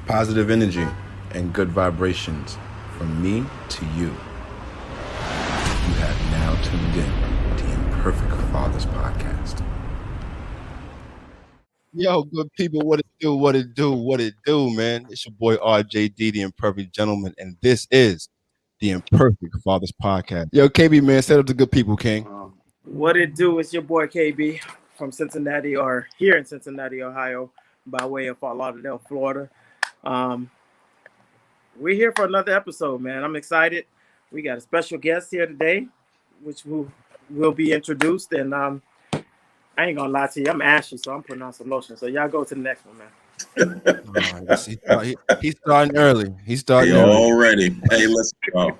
Positive energy and good vibrations from me to you. You have now tuned in to the Imperfect Fathers Podcast. Yo, good people, what it do, man. It's your boy RJD, the Imperfect Gentleman, and this is the Imperfect Fathers Podcast. Yo, KB, man, set up the good people, King. What it do? It's your boy KB from Cincinnati, or here in Cincinnati, Ohio, by way of Fort Lauderdale, Florida. We're here for another episode, man. I'm excited. We got a special guest here today, which will be introduced. And I ain't gonna lie to you, I'm ashy, so I'm putting on some lotion. So y'all go to the next one, man. He's starting early. Early. Already. Hey, let's go.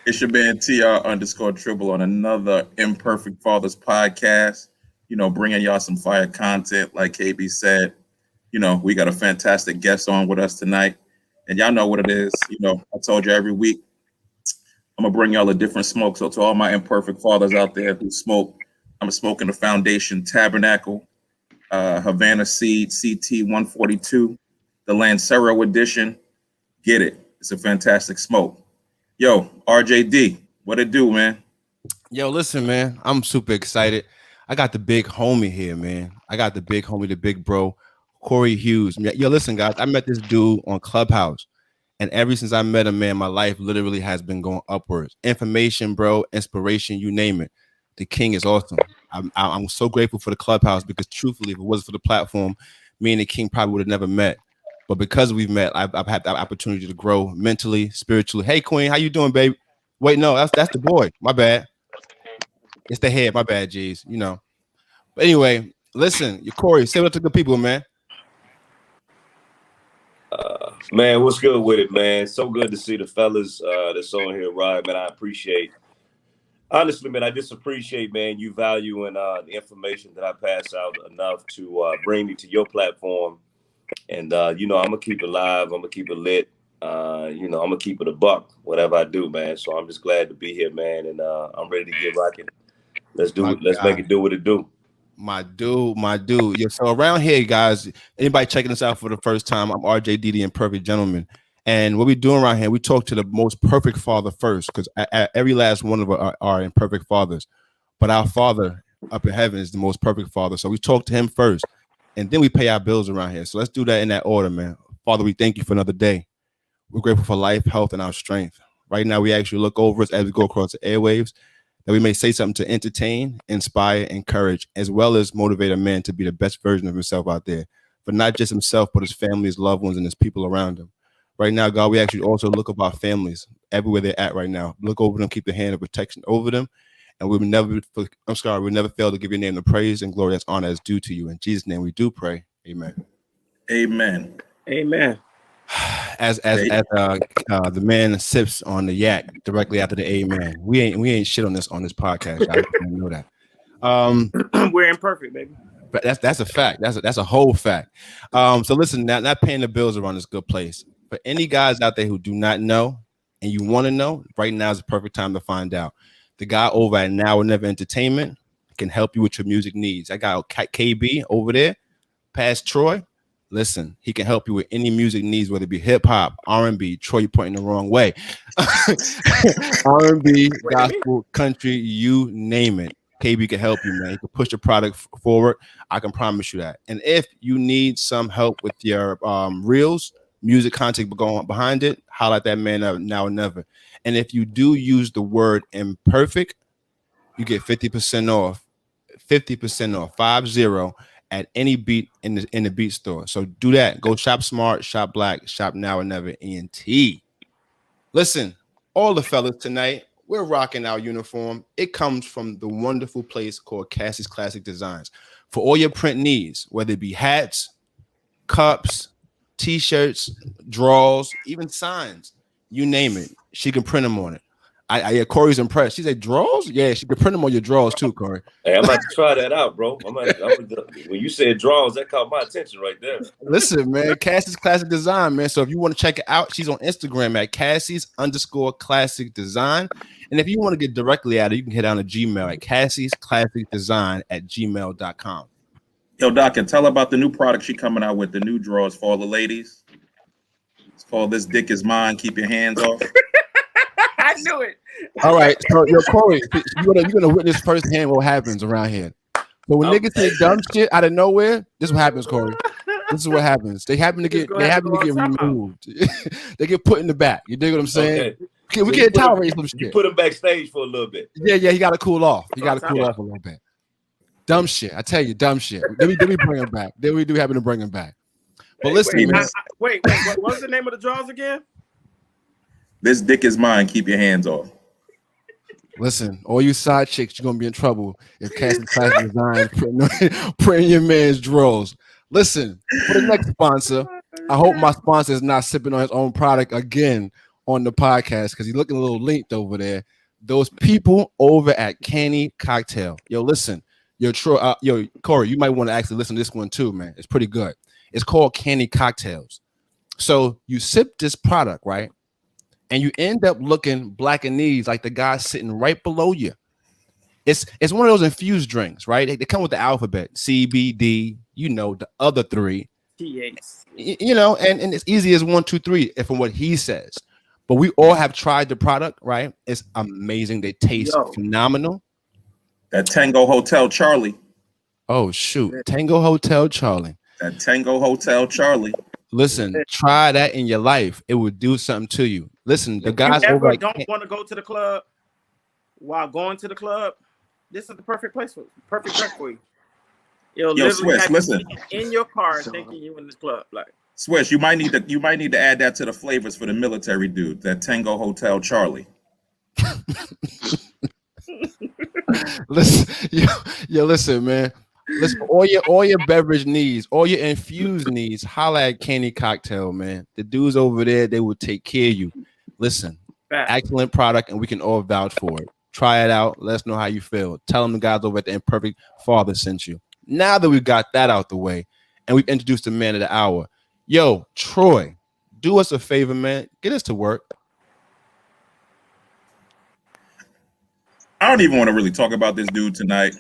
It's your man TR_Tribble on another Imperfect Fathers Podcast. You know, bringing y'all some fire content, like KB said. You know, we got a fantastic guest on with us tonight. And y'all know what it is. You know, I told you every week, I'm going to bring y'all a different smoke. So to all my imperfect fathers out there who smoke, I'm smoking the Foundation Tabernacle, Havana Seed CT 142, the Lancero edition. Get it. It's a fantastic smoke. Yo, RJD, what it do, man? Yo, listen, man. I'm super excited. I got the big homie here, man. The big bro, Cory Hughes. Yo, listen, guys, I met this dude on Clubhouse, and ever since I met him, man, my life literally has been going upwards. Information, bro, inspiration, you name it. The king is awesome. I'm so grateful for the Clubhouse because, truthfully, if it wasn't for the platform, me and the king probably would have never met. But because we've met, I've had the opportunity to grow mentally, spiritually. Hey, Queen, how you doing, babe? Wait, no, that's the boy. My bad. It's the head. My bad, G's. You know. But anyway, listen, you Cory, say what to the people, man. Man, what's good with it, man? So good to see the fellas that's on here, right, man. I just appreciate, man, you valuing the information that I pass out enough to bring me to your platform. And, you know, I'm going to keep it live. I'm going to keep it lit. You know, I'm going to keep it a buck, whatever I do, man. So I'm just glad to be here, man. And I'm ready to get rocking. Let's make it do what it do. My dude. Yeah, so around here, guys, anybody checking us out for the first time, I'm RJD, the Imperfect Gentleman. And what we doing around here, we talk to the most perfect father first, because every last one of our imperfect fathers. But our Father up in heaven is the most perfect father. So we talk to him first, and then we pay our bills around here. So let's do that in that order, man. Father, we thank you for another day. We're grateful for life, health, and our strength. Right now, we actually look over us as we go across the airwaves, that we may say something to entertain, inspire, encourage, as well as motivate a man to be the best version of himself out there, but not just himself, but his family, his loved ones, and his people around him. Right now, God, we actually also look at our families everywhere they're at right now. Look over them, keep the hand of protection over them, and we'll never fail to give your name the praise and glory that's honor as due to you. In Jesus' name we do pray. Amen. Amen. Amen. As the man sips on the yak directly after the amen. We ain't shit on this podcast. I know that. We're imperfect, baby. But that's a fact. That's a whole fact. So listen, not paying the bills around this good place. For any guys out there who do not know and you want to know, right now is the perfect time to find out. The guy over at Now or Never Entertainment can help you with your music needs. I got KB over there, past Troy. Listen, he can help you with any music needs, whether it be hip hop, R&B. Troy, you're pointing the wrong way. R&B, gospel, country, you name it. KB can help you, man. He can push the product forward. I can promise you that. And if you need some help with your reels, music content going behind it, holla at that man up Now or Never. And if you do use the word imperfect, you get 50% off. 50% off, 50 at any beat in the beat store. So do that. Go shop smart, shop black, shop Now or Never ENT. Listen, all the fellas tonight, we're rocking our uniform. It comes from the wonderful place called Cassie's Classic Designs. For all your print needs, whether it be hats, cups, t-shirts, drawers, even signs, you name it, she can print them on it. Yeah, Corey's impressed. She said, drawers? Yeah, she can print them on your drawers too, Cory. Hey, I'm about to try that out, bro. When you said drawers, that caught my attention right there. Listen, man, Cassie's Classic Design, man. So if you want to check it out, she's on Instagram at Cassie's_Classic Design. And if you want to get directly at her, you can head down to Gmail at Cassie'sClassicDesign@gmail.com. Yo, Doc, and tell her about the new product she coming out with, the new drawers for all the ladies. Call This Dick Is Mine. Keep your hands off. I knew it. All right, so yo, Cory, you're gonna witness firsthand what happens around here. So when niggas say dumb shit out of nowhere, this is what happens, Cory. This is what happens. They happen to get removed. They get put in the back. You dig what I'm saying? Okay. We can't tolerate some shit. You put him backstage for a little bit. Yeah, he got to cool off. He got to cool off a little bit. Dumb shit. I tell you, dumb shit. Then we bring him back. Then we do happen to bring him back. But listen, man. Wait. What's the name of the draws again? This dick is mine. Keep your hands off. Listen, all you side chicks, you're gonna be in trouble if Casting Class Design printing your man's drawers. Listen, for the next sponsor, I hope my sponsor is not sipping on his own product again on the podcast because he's looking a little linked over there. Those people over at Canny Cocktail. Yo, listen, yo, Cory, you might want to actually listen to this one too, man. It's pretty good. It's called Canny Cocktails. So you sip this product, right? And you end up looking black and knees like the guy sitting right below you. It's one of those infused drinks, right? They come with the alphabet, C, B, D, the other three. T-H. And it's easy as 1, 2, 3, from what he says. But we all have tried the product, right? It's amazing. They taste phenomenal. That Tango Hotel Charlie. Oh, shoot. Tango Hotel Charlie. That Tango Hotel Charlie. Listen, try that in your life. It would do something to you. Listen, the guys over over don't want to go to the club while going to the club. This is the perfect place perfect drink for you. Yo, Swish, listen. In your car thinking you in this club. Like Swish, you might need to add that to the flavors for the military dude, that Tango Hotel Charlie. Listen, listen, man. Listen, all your beverage needs, all your infused needs, holla at Canny Cocktail, man. The dudes over there, they will take care of you. Listen, excellent product, and we can all vouch for it. Try it out. Let us know how you feel. Tell them the guys over at the Imperfect Father sent you. Now that we've got that out the way, and we've introduced the man of the hour, yo, Troy, do us a favor, man. Get us to work. I don't even want to really talk about this dude tonight.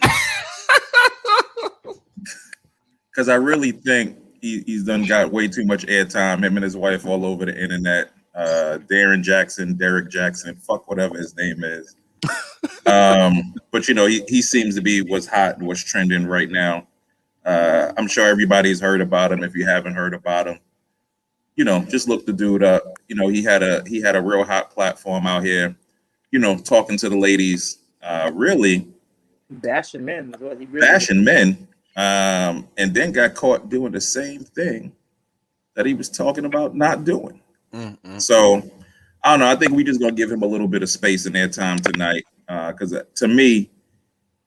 Because I really think he's done got way too much airtime. Him and his wife all over the internet. Derek Jaxn, fuck whatever his name is. But he seems to be what's hot and what's trending right now. I'm sure everybody's heard about him. If you haven't heard about him, just look the dude up. He had a real hot platform out here. Talking to the ladies, really bashing men. Bashing men. And then got caught doing the same thing that he was talking about not doing. Mm-hmm. So I don't know. I think we just gonna give him a little bit of space and airtime tonight. Because to me,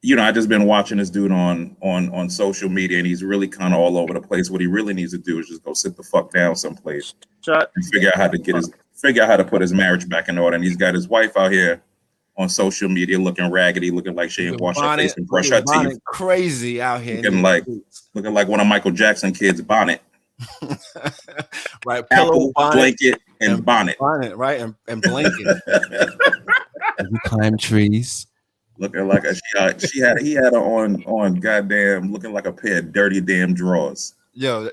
I just been watching this dude on social media, and he's really kind of all over the place. What he really needs to do is just go sit the fuck down someplace and figure out how to put his marriage back in order. And he's got his wife out here on social media looking raggedy, looking like she ain't washed her face and brush her teeth. Crazy out here. Looking like one of Michael Jackson kids' bonnet. Right. Apple, blanket, and bonnet. Bonnet, right? And blanket. As we climb trees. Looking like he had her on goddamn looking like a pair of dirty damn drawers. Yo,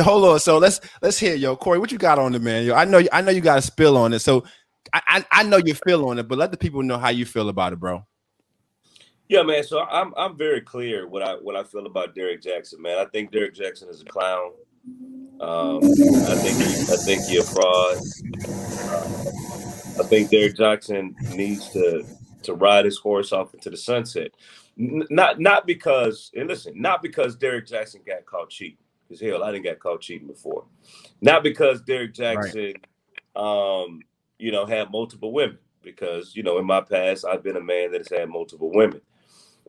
hold on. So let's hear, Cory, what you got on it, man? Yo, I know you got a spill on it. So I know you feel on it, but let the people know how you feel about it, bro. Yeah, man. So I'm very clear what I feel about Derek Jaxn, man. I think Derek Jaxn is a clown. I think he's a fraud. I think Derek Jaxn needs to ride his horse off into the sunset. Not because Derek Jaxn got caught cheating. Because hell, I didn't get caught cheating before. Not because Derek Jaxn had multiple women. Because, in my past, I've been a man that has had multiple women.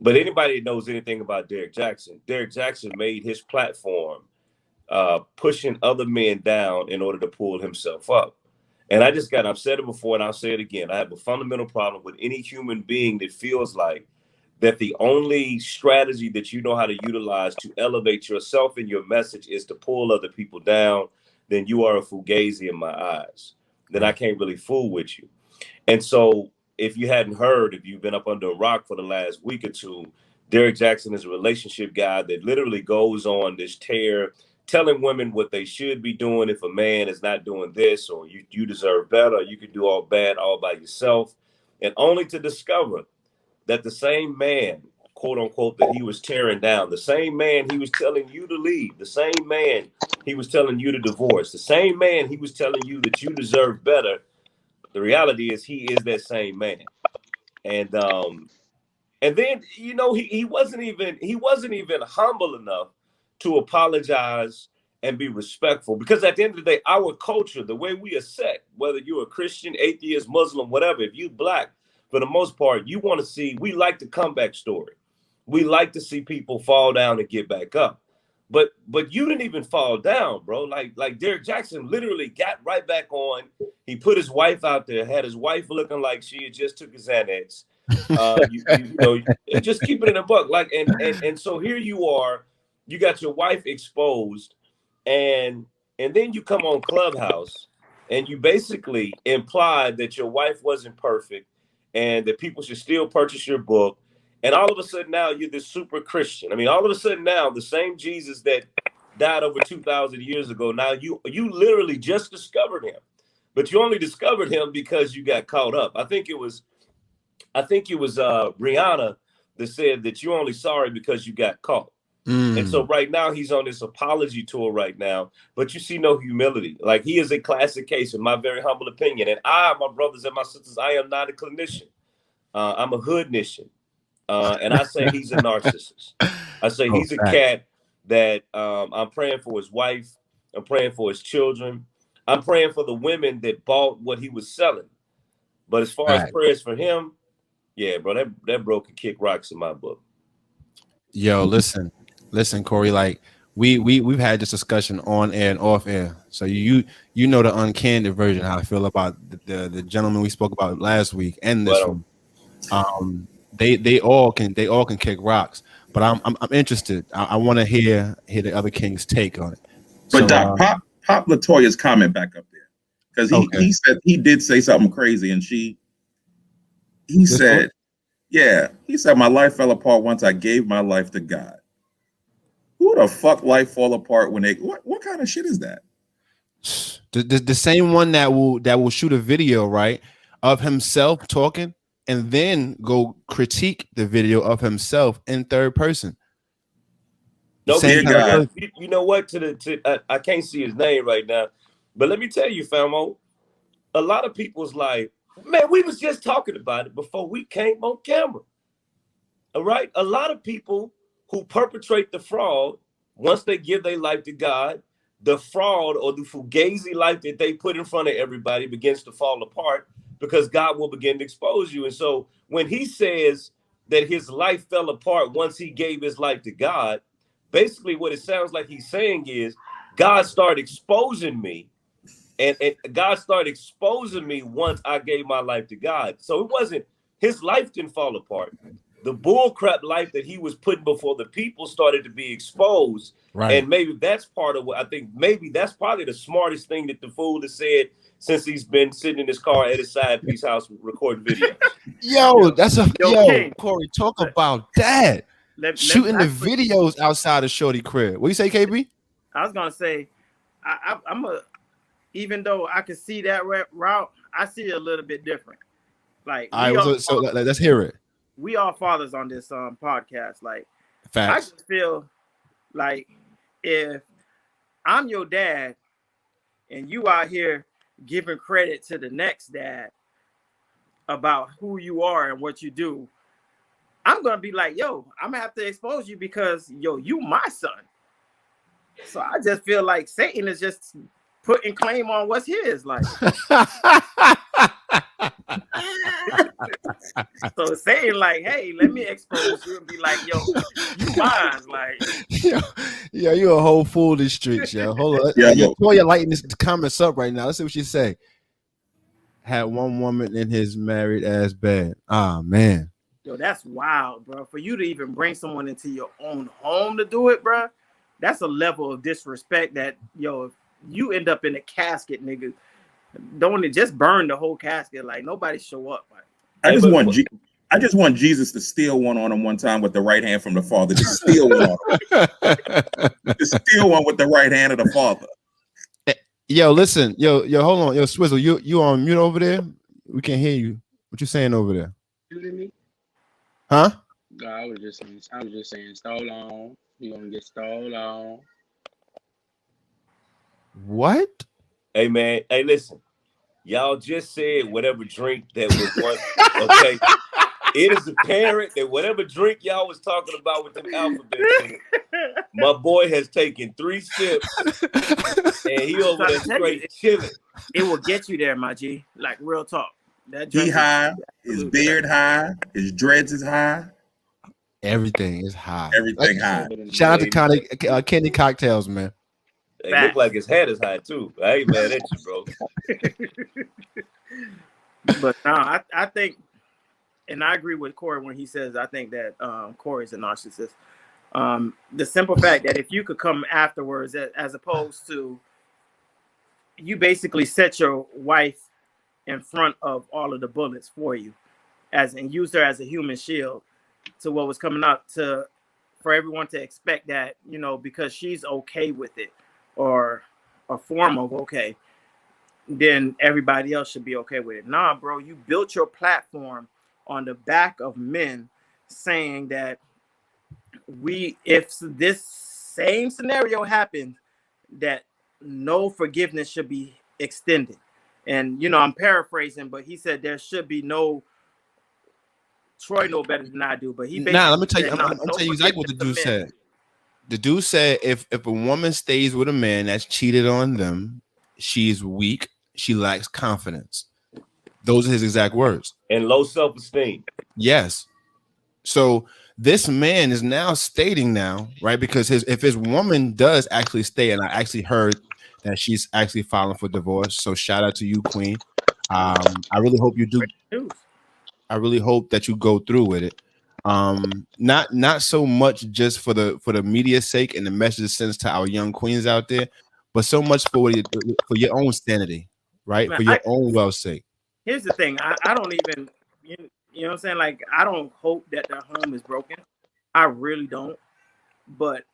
But anybody that knows anything about Derek Jaxn made his platform pushing other men down in order to pull himself up. And I've said it before and I'll say it again. I have a fundamental problem with any human being that feels like that the only strategy that you know how to utilize to elevate yourself and your message is to pull other people down. Then you are a fugazi in my eyes. Then I can't really fool with you. And so if you've been up under a rock for the last week or two, Derek Jaxn is a relationship guy that literally goes on this tear telling women what they should be doing if a man is not doing this, or you deserve better, you can do all bad all by yourself, and only to discover that the same man, quote unquote, that he was tearing down, the same man he was telling you to leave, the same man he was telling you to divorce, the same man he was telling you that you deserve better, the reality is he is that same man. And then, you know, he wasn't even humble enough to apologize and be respectful, because at the end of the day, our culture, the way we are set, whether you're a Christian, atheist, Muslim, whatever, if you black, for the most part, you want to see, we like the comeback story. We like to see people fall down and get back up. But you didn't even fall down, bro. Like Derek Jaxn literally got right back on. He put his wife out there, had his wife looking like she had just took his Xanax. You know, just keep it in a buck. Like, and so here you are, you got your wife exposed, and then you come on Clubhouse and you basically implied that your wife wasn't perfect and that people should still purchase your book. And all of a sudden now you're this super Christian. I mean, all of a sudden now the same Jesus that died over 2,000 years ago, now you literally just discovered him, but you only discovered him because you got caught up. I think it was Rihanna that said that you're only sorry because you got caught. And so right now he's on this apology tour right now, but you see no humility. Like, he is a classic case, in my very humble opinion. And my brothers and my sisters, I am not a clinician. I'm a hoodnician. And I say he's a narcissist. I say he's a cat that I'm praying for his wife. I'm praying for his children. I'm praying for the women that bought what he was selling. But as far as prayers for him, yeah, bro, that bro can kick rocks in my book. Yo, listen, Cory. Like, we've had this discussion on air and off air. So you know the uncandid version, how I feel about the gentleman we spoke about last week and this one. They all can kick rocks, but I'm interested. I want to hear the other king's take on it. But So, Doc, pop Latoya's comment back up there, because he said he did say something crazy, and he said, my life fell apart once I gave my life to God. Who the fuck life fall apart when they what kind of shit is that? The same one that will shoot a video, right, of himself talking and then go critique the video of himself in third person. No, you know what? I can't see his name right now, but let me tell you, famo, a lot of people's like, man, we was just talking about it before we came on camera. All right, a lot of people who perpetrate the fraud, once they give their life to God, the fraud or the fugazi life that they put in front of everybody begins to fall apart, because God will begin to expose you. And so when he says that his life fell apart once he gave his life to God, basically what it sounds like he's saying is God started exposing me, and God started exposing me once I gave my life to God. So it wasn't, his life didn't fall apart. The bullcrap life that he was putting before the people started to be exposed. Right. And maybe that's part of what I think, maybe that's probably the smartest thing that the fool has said since he's been sitting in his car at his side piece house recording videos. Yo, Cory, talk about that. Shooting the videos outside of Shorty crib. What do you say, KB? I was gonna say, even though I can see that route, I see it a little bit different. Like, so let's hear it. We are fathers on this podcast. Like, facts. I just feel like if I'm your dad and you out here giving credit to the next dad about who you are and what you do, I'm gonna be like, yo, I'm gonna have to expose you because, yo, you my son. So I just feel like Satan is just putting claim on what's his. Like, so saying like, hey, let me expose you and be like, yo, you mine. Like, yo, you a whole fool in the streets, yo. Hold on. You're lighting this comments up right now. Let's see what she say. Had one woman in his married ass bed. Ah, man. Yo, that's wild, bro. For you to even bring someone into your own home to do it, bro, that's a level of disrespect that, yo, if you end up in a casket, nigga, don't just burn the whole casket. Like, nobody show up. Like, I just want I just want Jesus to steal one on him one time with the right hand from the Father. Just steal one on him. Just steal one with the right hand of the Father. Yo, listen, yo, hold on, yo, Swizzle, you on mute over there? We can't hear you. What you saying over there? You hear me? Huh? God, I was just saying, stall on. You gonna get stalled on. What? Hey man, hey listen, y'all just said whatever drink that was one. Okay, it is apparent that whatever drink y'all was talking about with them alphabets in it, my boy has taken 3 sips and he over there straight chilling. It will get you there, my G. Like real talk. That He drink high, his beard high, his dreads is high. Everything is high. Everything high. Shout out to Candy Cocktails, man. They look like his hat is high too. I ain't mad at you, bro. But no, I think, and I agree with Cory when he says I think that Cory's a narcissist. The simple fact that if you could come afterwards, as opposed to you basically set your wife in front of all of the bullets for you, and used her as a human shield to what was coming up, for everyone to expect that, you know, because she's okay with it, or a form of okay, then everybody else should be okay with it. Nah, bro, you built your platform on the back of men saying that if this same scenario happened, that no forgiveness should be extended. And, you know, I'm paraphrasing, but he said there should be no, Troy know better than I do, but he basically let me tell you, said, I'm tell you exactly what the dude said. The dude said if a woman stays with a man that's cheated on them, she's weak, she lacks confidence. Those are his exact words. And low self-esteem. Yes. So this man is now stating right? Because if his woman does actually stay, and I actually heard that she's actually filing for divorce. So shout out to you, Queen. I really hope you do. I really hope that you go through with it. Not so much just for the media's sake and the message it sends to our young queens out there, but so much for your own sanity, right? For your own well-being's sake. Here's the thing. I don't even, you know what I'm saying? Like, I don't hope that their home is broken. I really don't. But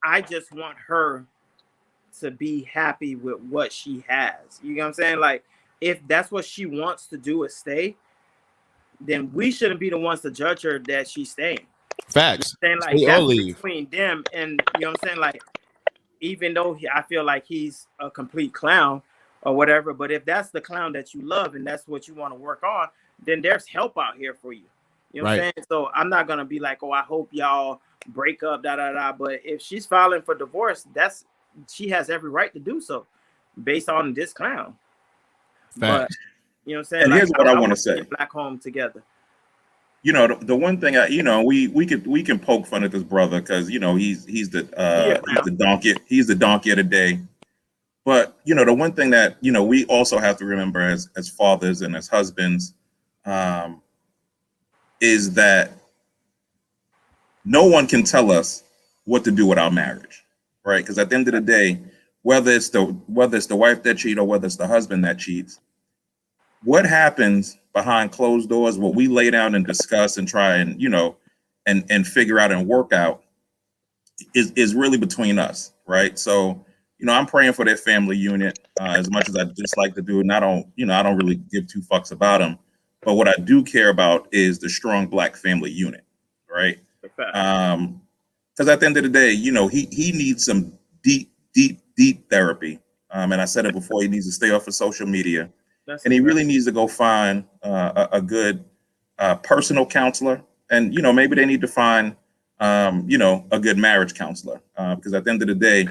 I just want her to be happy with what she has. You know what I'm saying? Like, if that's what she wants to do is stay, then we shouldn't be the ones to judge her that she's staying. Facts. You know what I'm saying? Like, that's between them and, you know what I'm saying? Like, even though I feel like he's a complete clown or whatever, but if that's the clown that you love and that's what you want to work on, then there's help out here for you. You know what I'm saying? So I'm not gonna be like, oh, I hope y'all break up, But if she's filing for divorce, she has every right to do so based on this clown. But you know what I'm saying? And here's what I want to say. Black home together. You know, the one thing we can poke fun at this brother because he's the donkey. He's the donkey of the day. But the one thing that we also have to remember as fathers and as husbands is that no one can tell us what to do with our marriage, right? Because at the end of the day, whether it's the wife that cheats or whether it's the husband that cheats, what happens behind closed doors, what we lay down and discuss and try and and figure out and work out is really between us, right? So I'm praying for their family unit as much as I just like to do, and I don't really give 2 fucks about them. But what I do care about is the strong Black family unit, right? Because at the end of the day, he needs some deep therapy. And I said it before, he needs to stay off of social media. And he really needs to go find a good personal counselor. And, maybe they need to find, a good marriage counselor. Because at the end of the day,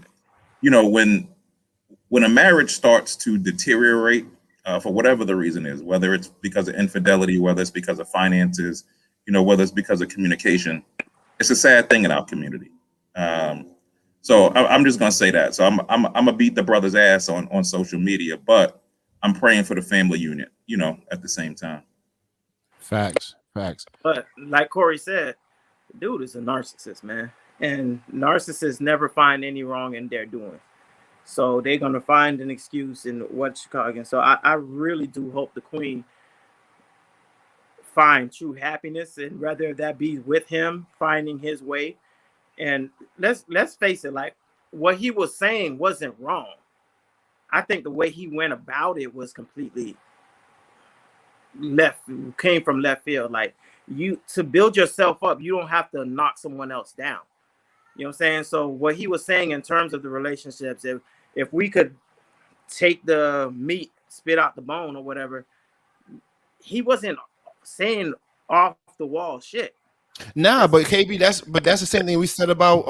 when a marriage starts to deteriorate for whatever the reason is, whether it's because of infidelity, whether it's because of finances, whether it's because of communication, it's a sad thing in our community. So I'm just going to say that. So I'm going to beat the brother's ass on social media, but I'm praying for the family unit, at the same time. Facts. But like Cory said, dude is a narcissist, man. And narcissists never find any wrong in their doing. So they're going to find an excuse in what you call again. So I really do hope the queen find true happiness, and whether that be with him finding his way. And let's face it, like what he was saying wasn't wrong. I think the way he went about it was completely left came from left field. Like, you to build yourself up, you don't have to knock someone else down. You know what I'm saying? So what he was saying in terms of the relationships, if we could take the meat, spit out the bone or whatever, he wasn't saying off the wall shit. Nah, but KB, that's the same thing we said about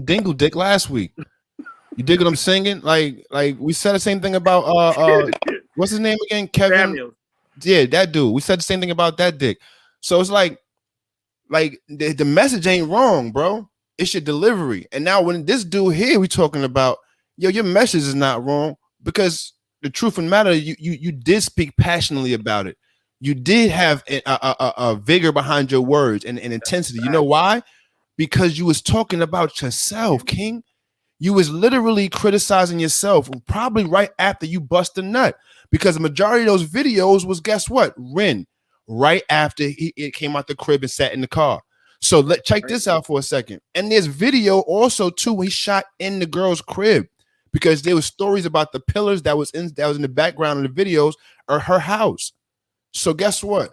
Dingle Dick last week. You dig what I'm singing? Like we said the same thing about what's his name again? Kevin. Samuel. Yeah, that dude. We said the same thing about that dick. So it's like the message ain't wrong, bro. It's your delivery. And now when this dude here we talking about, yo, your message is not wrong, because the truth of the matter, you did speak passionately about it. You did have a vigor behind your words and intensity. You know why? Because you was talking about yourself, King. You was literally criticizing yourself, probably right after you bust a nut, because the majority of those videos was, guess what? Ren, right after it came out the crib and sat in the car. So check this out for a second. And there's video also too when he shot in the girl's crib, because there was stories about the pillars that was in the background of the videos or her house. So guess what?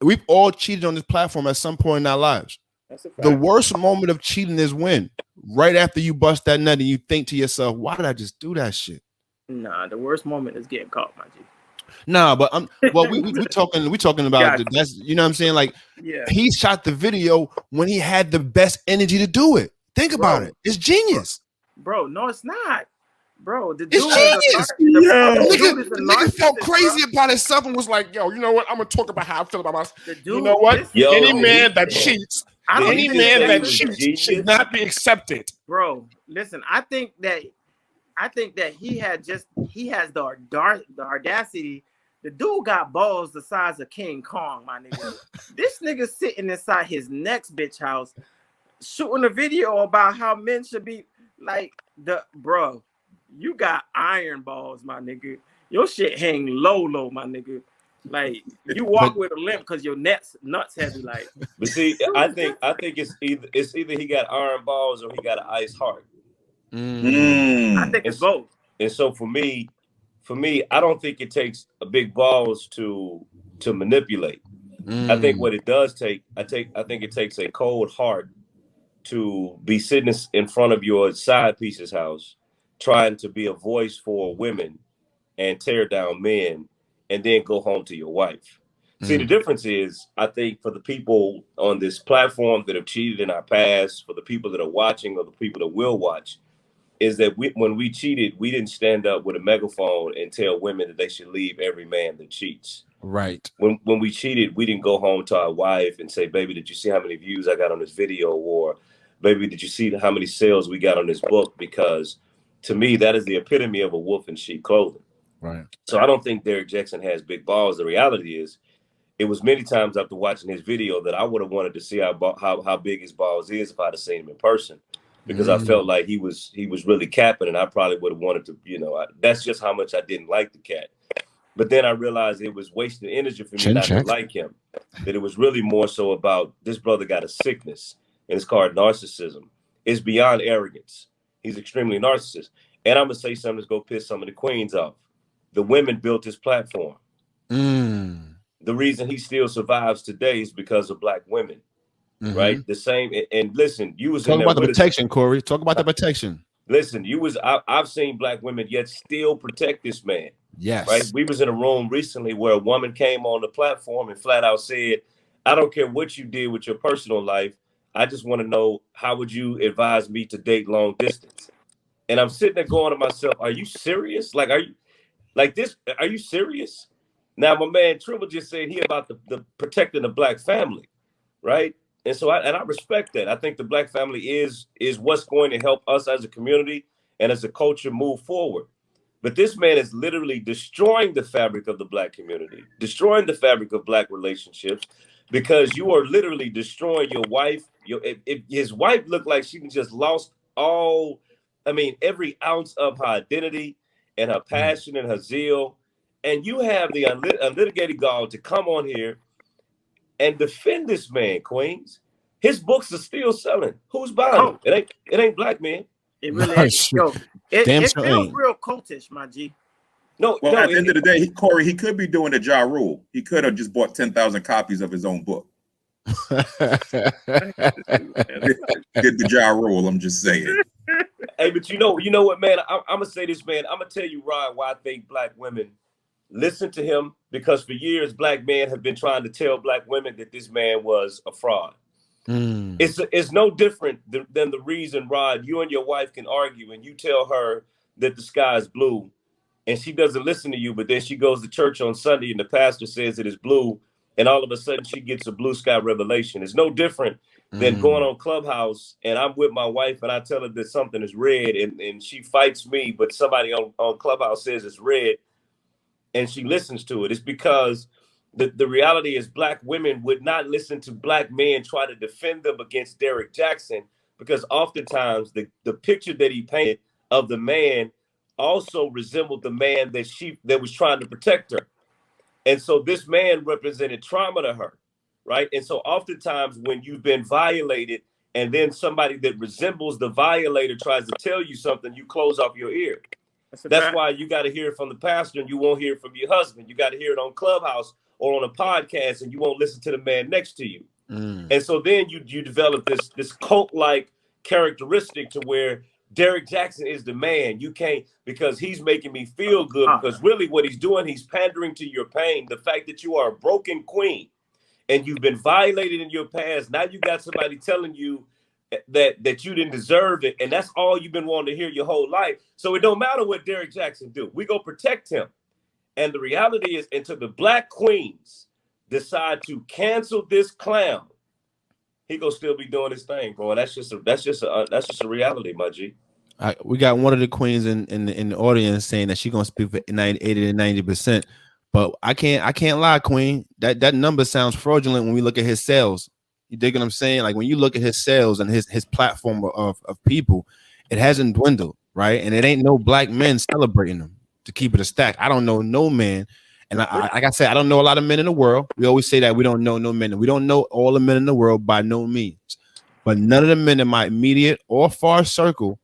We've all cheated on this platform at some point in our lives. That's a fact. The worst moment of cheating is when right after you bust that nut and you think to yourself, why did I just do that shit? Nah, the worst moment is getting caught, my G. Nah, but we talking about that's, you know what I'm saying? Like, yeah, he shot the video when he had the best energy to do it. Think about it. It's genius. Bro, no, it's not. Bro, the It's dude genius. the nigga felt crazy about himself and was like, yo, you know what? I'm gonna talk about how I feel about myself. The dude, you know what? Yo, any man that cheats, any man that cheats should not be accepted. Bro, listen, I think that he has the audacity. The dude got balls the size of King Kong, my nigga. This nigga sitting inside his next bitch house, shooting a video about how men should be like bro. You got iron balls, my nigga. Your shit hang low, my nigga. Like, you walk with a limp because your nuts heavy. Like, but see, I think it's either he got iron balls or he got an ice heart. I think it's both. And so for me, I don't think it takes a big balls to manipulate. I think what it does take, I think it takes a cold heart to be sitting in front of your side piece's house, trying to be a voice for women and tear down men, and then go home to your wife. See, the difference is, I think for the people on this platform that have cheated in our past, for the people that are watching or the people that will watch, is that when we cheated, we didn't stand up with a megaphone and tell women that they should leave every man that cheats. Right. When we cheated, we didn't go home to our wife and say, baby, did you see how many views I got on this video? Or, baby, did you see how many sales we got on this book? Because to me, that is the epitome of a wolf in sheep clothing. Right. So I don't think Derrick Jaxn has big balls. The reality is, it was many times after watching his video that I would have wanted to see how big his balls is if I'd have seen him in person, because I felt like he was really capping, and I probably would have wanted to, that's just how much I didn't like the cat. But then I realized it was wasting energy for me to like him, that it was really more so about this brother got a sickness, and it's called narcissism. It's beyond arrogance. He's extremely narcissist. And I'm going to say something that's going to piss some of the queens off. The women built his platform. The reason he still survives today is because of Black women, right? The same. And listen, you was talk about the protection, Corey. Talk about the protection. Listen, I've seen Black women yet still protect this man. Yes. Right. We was in a room recently where a woman came on the platform and flat out said, I don't care what you did with your personal life. I just want to know, how would you advise me to date long distance? And I'm sitting there going to myself, are you serious? Like, are you serious? Now, my man Tribble just said he about the protecting the Black family, right? And so I respect that. I think the Black family is what's going to help us as a community and as a culture move forward. But this man is literally destroying the fabric of the Black community, destroying the fabric of Black relationships, because you are literally destroying your wife. If his wife looked like she just lost every ounce of her identity and her passion and her zeal. And you have the unlitigated gall to come on here and defend this man, Queens. His books are still selling. Who's buying them? It ain't black men. It really ain't. Yo, it sure feels ain't. real cultish, my G. Well, at the end of the day, Corey, he could be doing the Ja Rule. He could have just bought 10,000 copies of his own book. Get the Ja Rule. I'm just saying. Hey, but you know what, man? I'm gonna say this, man. I'm gonna tell you, Ryan, why I think black women listen to him, because for years black men have been trying to tell black women that this man was a fraud. It's no different than the reason, Rod, you and your wife can argue and you tell her that the sky is blue and she doesn't listen to you, but then she goes to church on Sunday and the pastor says it is blue, and all of a sudden she gets a blue sky revelation. It's no different than going on Clubhouse and I'm with my wife and I tell her that something is red and she fights me, but somebody on Clubhouse says it's red and she listens to it. It's because the reality is black women would not listen to black men try to defend them against Derek Jaxn, because oftentimes the picture that he painted of the man also resembled the man that was trying to protect her. And so this man represented trauma to her, right? And so oftentimes when you've been violated and then somebody that resembles the violator tries to tell you something, you close off your ear. That's why you got to hear it from the pastor and you won't hear it from your husband. You got to hear it on Clubhouse or on a podcast and you won't listen to the man next to you. And so then you develop this cult-like characteristic to where Derek Jaxn is the man. You can't, because he's making me feel good, because really what he's doing, he's pandering to your pain. The fact that you are a broken queen and you've been violated in your past. Now you got somebody telling you that you didn't deserve it. And that's all you've been wanting to hear your whole life. So it don't matter what Derek Jaxn do. We go protect him. And the reality is, until the black queens decide to cancel this clown, he gonna still be doing his thing, bro. And that's just a reality, my G. We got one of the queens in the audience saying that she's gonna speak for 80 to 90%. But I can't lie, Queen. That number sounds fraudulent when we look at his sales. You dig what I'm saying? Like when you look at his sales and his platform of people, it hasn't dwindled, right? And it ain't no black men celebrating him. To keep it a stack, I don't know no man, and like I said, I don't know a lot of men in the world. We always say that we don't know no men, and we don't know all the men in the world by no means. But none of the men in my immediate or far circle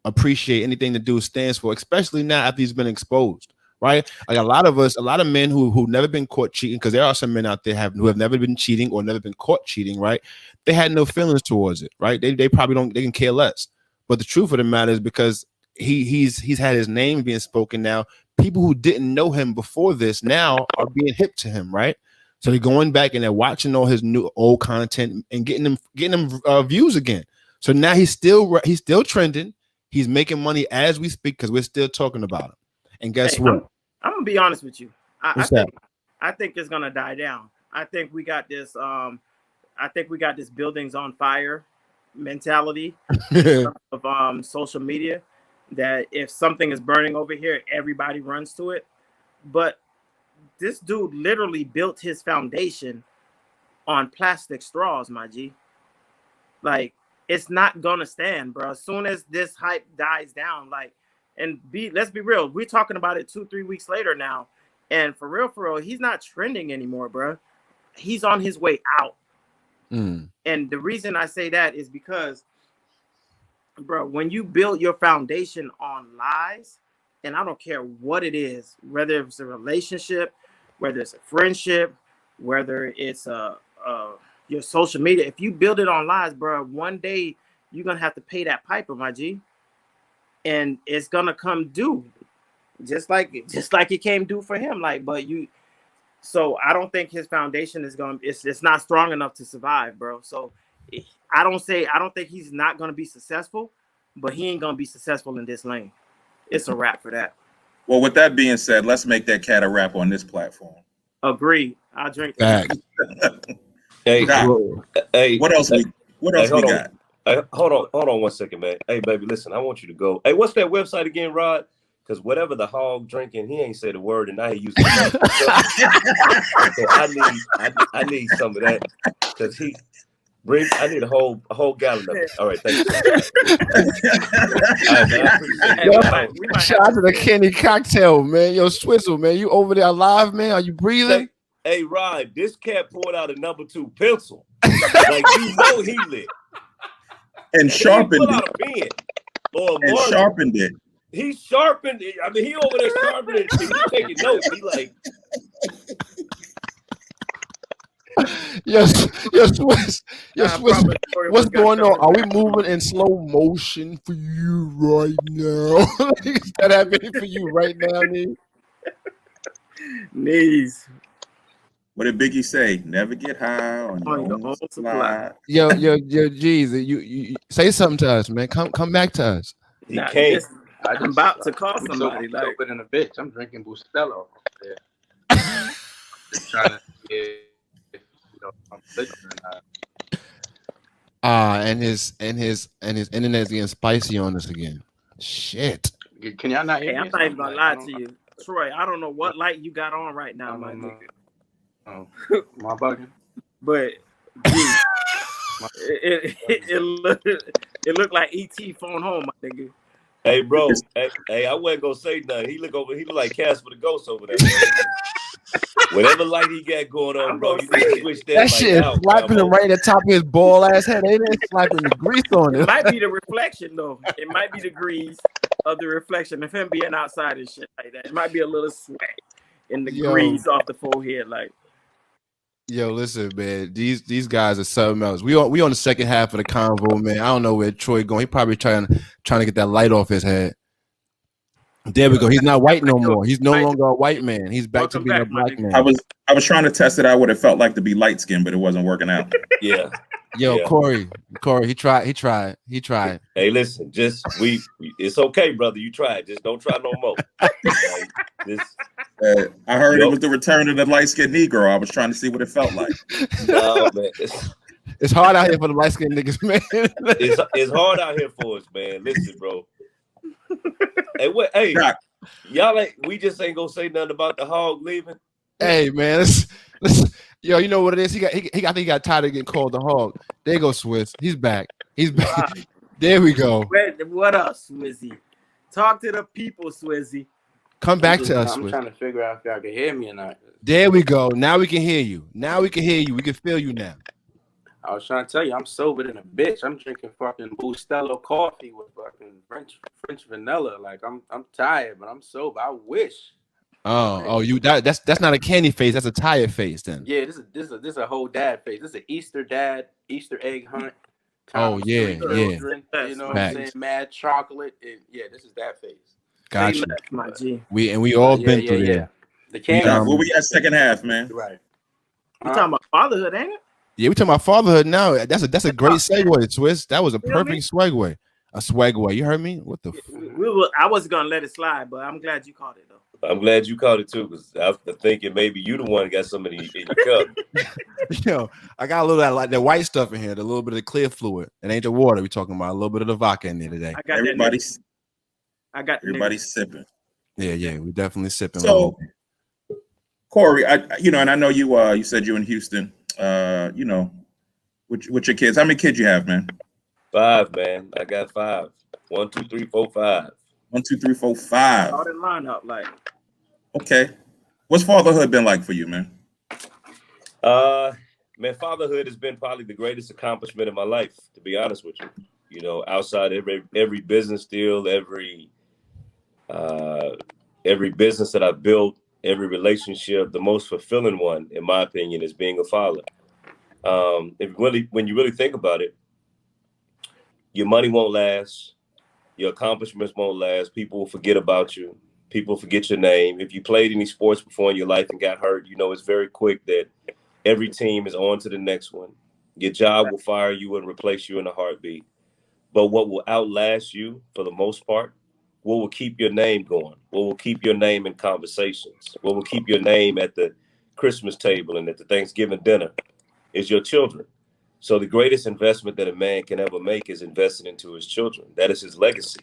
appreciate anything the dude stands for, especially now after he's been exposed. Right? Like a lot of men who never been caught cheating, because there are some men out there who have never been cheating or never been caught cheating. Right? They had no feelings towards it. Right? They probably don't. They can care less. But the truth of the matter is, because he's had his name being spoken now. People who didn't know him before this now are being hip to him, right? So they're going back and they're watching all his old content and getting them views again. So now he's still trending. He's making money as we speak because we're still talking about him. And guess what? I'm gonna be honest with you. I think it's gonna die down. I think we got this. I think we got this buildings on fire mentality of social media. That if something is burning over here, everybody runs to it. But this dude literally built his foundation on plastic straws, my G. Like, it's not gonna stand, bro. As soon as this hype dies down, let's be real. We're talking about it 2-3 weeks later now. And for real, he's not trending anymore, bro. He's on his way out. And the reason I say that is because, bro, when you build your foundation on lies, and I don't care what it is, whether it's a relationship, whether it's a friendship, whether it's your social media, if you build it on lies, bro, one day you're gonna have to pay that piper, my G, and it's gonna come due, just like it came due for him. So I don't think his foundation is it's not strong enough to survive, bro. So I don't think he's not going to be successful, but he ain't going to be successful in this lane. It's a wrap for that. Well, with that being said, let's make that cat a rap on this platform. Agreed. I'll drink that. Hey, what else we got? Hey, hold on 1 second, man. Hey, baby, listen, I want you to go. Hey, what's that website again, Rod? Because whatever the hog drinking, he ain't said a word, and now he using it. So I need some of that, because I need a whole gallon of it. All right, thank you. All right, man, shout out to the Kenny cocktail, man. Yo, Swizzle, man, you over there alive, man? Are you breathing? Hey, Rod, this cat pulled out a #2 pencil. Like, you know he lit. And sharpened pull it. out a pen or a And marker. sharpened it. He sharpened it. I mean, he over there sharpening it. He taking notes. He like, Yes, Swiss. Swiss. What's going on? Are we moving in slow motion for you right now? Is that happening for you right now, Nee? Knees. What did Biggie say? Never get high on your own supply. Yo, geez, you say something to us, man. Come back to us. he can't. I'm about to call somebody. I'm sober than a bitch. I'm drinking Bustelo. Yeah. Trying to get, I'm listening or not. And his internet's getting spicy on us again. Shit. Can y'all not hear me? I'm not even gonna lie to you, Troy. I don't know what light you got on right now, my nigga. Oh, my bugging. But geez, it looked like ET phone home, my nigga. Hey, bro. Hey, I wasn't gonna say nothing. He look like Casper the Ghost over there. Whatever light he got going on, bro, you just switch that shit is out, slapping him right at the top of his ball ass head. Ain't it? Slapping the grease on it. It might be the reflection though. It might be the grease of the reflection of him being outside and shit like that. It might be a little sweat in the grease off the forehead, like. Yo, listen, man. These guys are something else. We on the second half of the convo, man. I don't know where Troy going. He probably trying to get that light off his head. There we go. He's not white no more. He's no longer a white man. He's back to being a black man. I was trying to test it out what it felt like to be light skinned, but it wasn't working out. Yeah. Yo, yeah. Cory, he tried. Hey, listen, it's okay, brother. You tried. Just don't try no more. I heard it was the return of the light skinned Negro. I was trying to see what it felt like. No, man. It's hard out here for the light skinned niggas, man. It's hard out here for us, man. Listen, bro. Hey, y'all we just ain't gonna say nothing about the hog leaving. Hey, man, listen, yo, you know what it is? I think he got tired of getting called the hog. There you go, Swiss. He's back. There we go. What up, Swizzy? Talk to the people, Swizzy. Come back to us. I'm trying to figure out if y'all can hear me or not. There we go. Now we can hear you. We can feel you now. I was trying to tell you, I'm sober than a bitch. I'm drinking fucking Bustelo coffee with fucking French vanilla. Like I'm tired, but I'm sober. I wish. You that's not a candy face. That's a tired face then. Yeah, this is a whole dad face. This is an Easter egg hunt. Oh yeah. Children, you know what I'm saying? Mad chocolate. And, yeah, this is that face. Gotcha. My G. We all been through there. The candy. Where we at second half, man? Right. You talking about fatherhood, ain't it? Yeah, we talking about fatherhood now. That's a great segue, Swiss. That was a perfect segue. A swagway. You heard me? What the? I wasn't gonna let it slide, but I'm glad you caught it though. I'm glad you caught it too, because I was thinking maybe you the one that got somebody in your cup. Yo, I got a little of that white stuff in here, a little bit of the clear fluid. It ain't the water we talking about. A little bit of the vodka in there today. Everybody's sipping. Yeah, we definitely sipping. So, Cory, and I know you said you in Houston. With your kids. How many kids you have, man? 5, man. I got 5. 1, 2, 3, 4, 5. 1, 2, 3, 4, 5. Started lineup, like. Okay. What's fatherhood been like for you, man? Man, fatherhood has been probably the greatest accomplishment of my life, to be honest with you. You know, outside every business deal, every business that I built, every relationship, the most fulfilling one, in my opinion, is being a father. When you really think about it, your money won't last, your accomplishments won't last. People will forget about you. People forget your name. If you played any sports before in your life and got hurt, it's very quick that every team is on to the next one. Your job will fire you and replace you in a heartbeat. But what will outlast you for the most part, what will keep your name going, what will keep your name in conversations, what will keep your name at the Christmas table and at the Thanksgiving dinner is your children. So the greatest investment that a man can ever make is investing into his children. That is his legacy.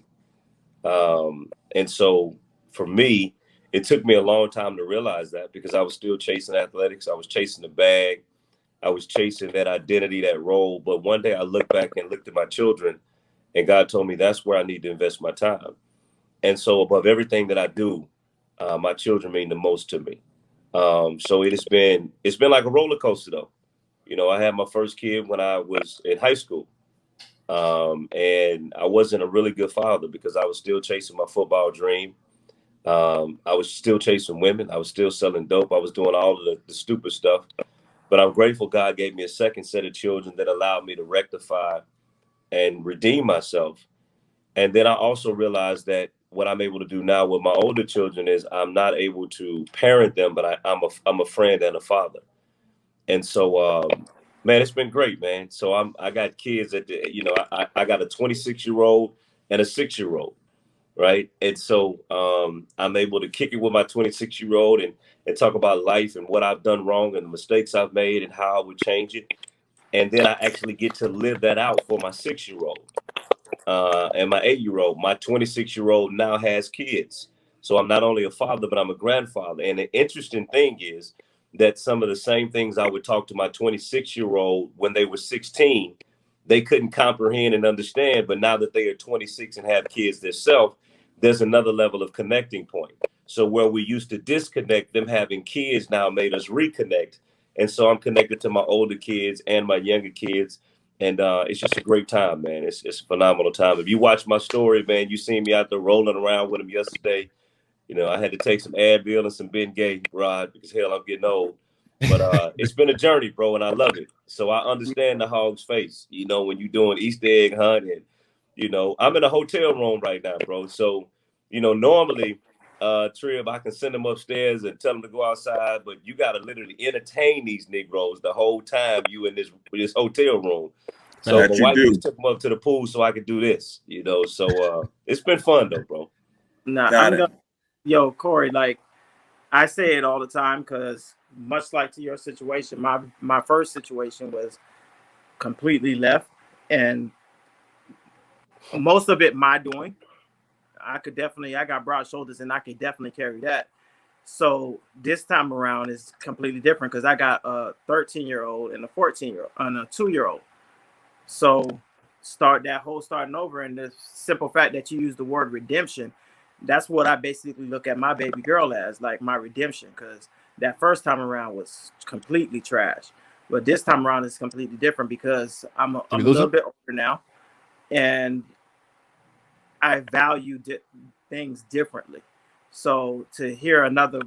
And so for me, it took me a long time to realize that, because I was still chasing athletics. I was chasing the bag. I was chasing that identity, that role. But one day I looked back and looked at my children, and God told me that's where I need to invest my time. And so above everything that I do, my children mean the most to me. So it's been like a roller coaster though. You know, I had my first kid when I was in high school. And I wasn't a really good father because I was still chasing my football dream. I was still chasing women. I was still selling dope. I was doing all of the stupid stuff. But I'm grateful God gave me a second set of children that allowed me to rectify and redeem myself. And then I also realized that what I'm able to do now with my older children is I'm not able to parent them, but I'm a friend and a father. And so, man, it's been great, man. So I got kids at the, you know, I got a 26-year-old and a 6-year-old, right? And so I'm able to kick it with my 26-year-old and talk about life and what I've done wrong and the mistakes I've made and how I would change it. And then I actually get to live that out for my 6-year-old and my 8-year-old. My 26-year-old now has kids. So I'm not only a father, but I'm a grandfather. And the interesting thing is that some of the same things I would talk to my 26-year-old when they were 16, they couldn't comprehend and understand. But now that they are 26 and have kids themselves, there's another level of connecting point. So where we used to disconnect, them having kids now made us reconnect. And so I'm connected to my older kids and my younger kids. And it's just a great time, man. It's a phenomenal time. If you watch my story, man, you seen me out there rolling around with him yesterday. You know, I had to take some Advil and some Ben Gay, Rod, because hell, I'm getting old. But it's been a journey, bro, and I love it. So I understand the hog's face. You know, when you're doing Easter egg hunt, and you know, I'm in a hotel room right now, bro. So, you know, normally, Trib, I can send them upstairs and tell them to go outside, but you got to literally entertain these Negroes the whole time you in this hotel room. So That my you wife do. just took them up to the pool so I could do this, you know. So it's been fun though, bro. Nah, Got I'm it. gonna, yo, Cory, like I say it all the time because much like to your situation, my first situation was completely left, and most of it my doing. I got broad shoulders, and I could definitely carry that. So this time around is completely different because I got a 13-year-old and a 14-year-old and a 2-year-old. So starting over, and the simple fact that you use the word redemption, that's what I basically look at my baby girl as, like my redemption, because that first time around was completely trash. But this time around is completely different because Did we I'm a lose little him? bit older now, and I value things differently. So to hear another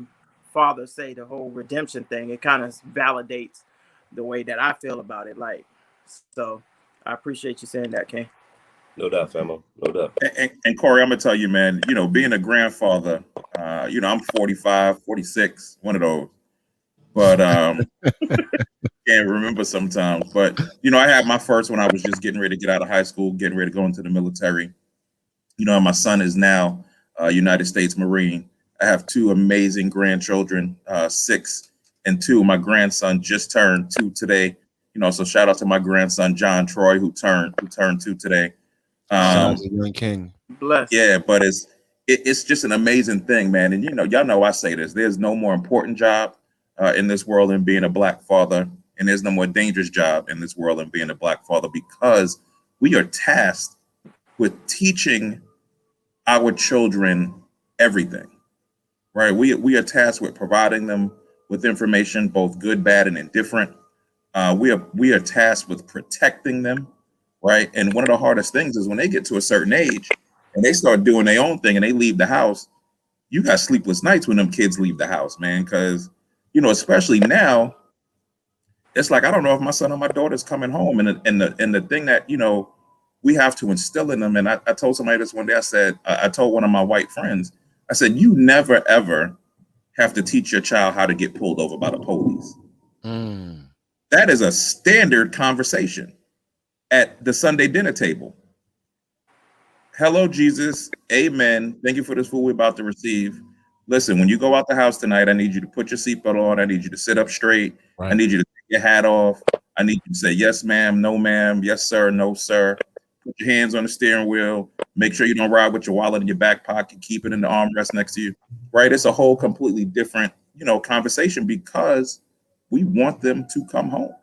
father say the whole redemption thing, it kind of validates the way that I feel about it. Like, so I appreciate you saying that, King. No doubt, famo. No doubt. And Cory, I'm gonna tell you, man, you know, being a grandfather, you know, I'm 45, 46, one of those. But can't remember sometimes. But you know, I had my first when I was just getting ready to get out of high school, getting ready to go into the military. You know, my son is now a United States Marine. I have two amazing grandchildren, 6 and 2. My grandson just turned 2 today. You know, so shout out to my grandson John Troy, who turned 2 today. Shout out Um, to Young King. Bless. yeah, but it's just an amazing thing, man. And you know, y'all know I say this: there's no more important job in this world than being a black father, and there's no more dangerous job in this world than being a black father, because we are tasked with teaching our children everything, right? We are tasked with providing them with information, both good, bad, and indifferent. We are tasked with protecting them, right? And one of the hardest things is when they get to a certain age and they start doing their own thing and they leave the house. You got sleepless nights when them kids leave the house, man, because you know, especially now, it's like I don't know if my son or my daughter's coming home, and the thing that you know we have to instill in them. And I told somebody this one day. I told one of my white friends, I said, you never ever have to teach your child how to get pulled over by the police. Mm. That is a standard conversation at the Sunday dinner table. Hello, Jesus. Amen. Thank you for this food we're about to receive. Listen, when you go out the house tonight, I need you to put your seatbelt on. I need you to sit up straight. I Right. need you to take your hat off. I need you to say, yes, ma'am, no, ma'am, yes, sir, no, sir. Put your hands on the steering wheel. Make sure you don't ride with your wallet in your back pocket. Keep it in the armrest next to you. Right? It's a whole completely different, you know, conversation because we want them to come home.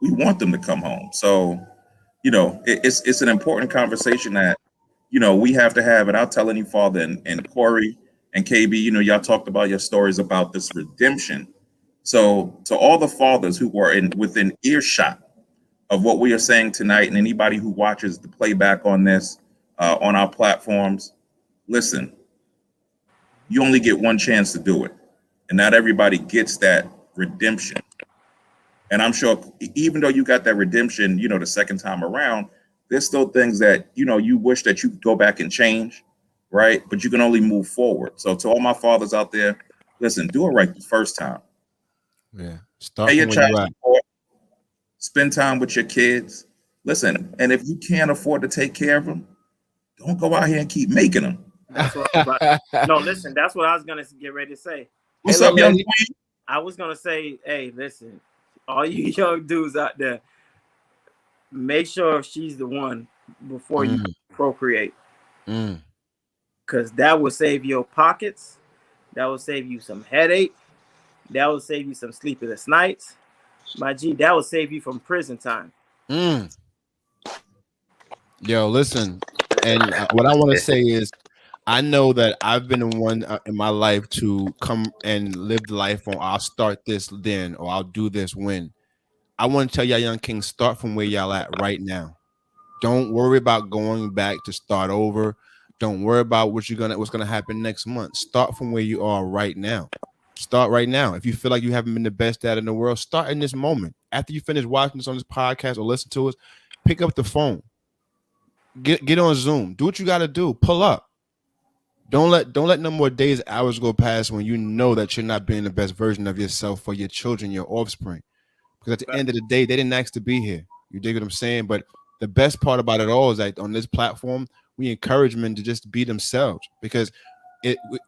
We want them to come home. So, you know, it's an important conversation that, you know, we have to have. And I'll tell any father and Cory, And KB, y'all talked about your stories about this redemption. So to all the fathers who are within earshot of what we are saying tonight, and anybody who watches the playback on this on our platforms, listen, you only get one chance to do it. And not everybody gets that redemption. And I'm sure even though you got that redemption, the second time around, there's still things that, you wish that you could go back and change, right? But you can only move forward. So to all my fathers out there, listen, do it right the first time. Yeah. Start Pay your from where child you at. support, spend time with your kids. Listen, and if you can't afford to take care of them, don't go out here and keep making them. That's what I was about. No, listen, that's what I was gonna get ready to say. What's Hey, up, young lady. queen? I was gonna say, hey, listen, all you young dudes out there, make sure she's the one before you procreate. Because that will save your pockets. That will save you some headache. That will save you some sleepless nights. My G, that will save you from prison time. Yo, listen. And what I want to say is, I know that I've been the one in my life to come and live the life on I'll start this then, or I'll do this when. I want to tell y'all young kings, start from where y'all at right now. Don't worry about going back to start over. Don't worry about what's gonna happen next month. Start from where you are right now. Start right now. If you feel like you haven't been the best dad in the world, start in this moment. After you finish watching this on this podcast or listen to us, pick up the phone. Get on Zoom. Do what you got to do. Pull up. Don't let no more days, hours go past when you know that you're not being the best version of yourself for your children, your offspring. Because at the end of the day, they didn't ask to be here. You dig what I'm saying? But the best part about it all is that on this platform, we encourage men to just be themselves, because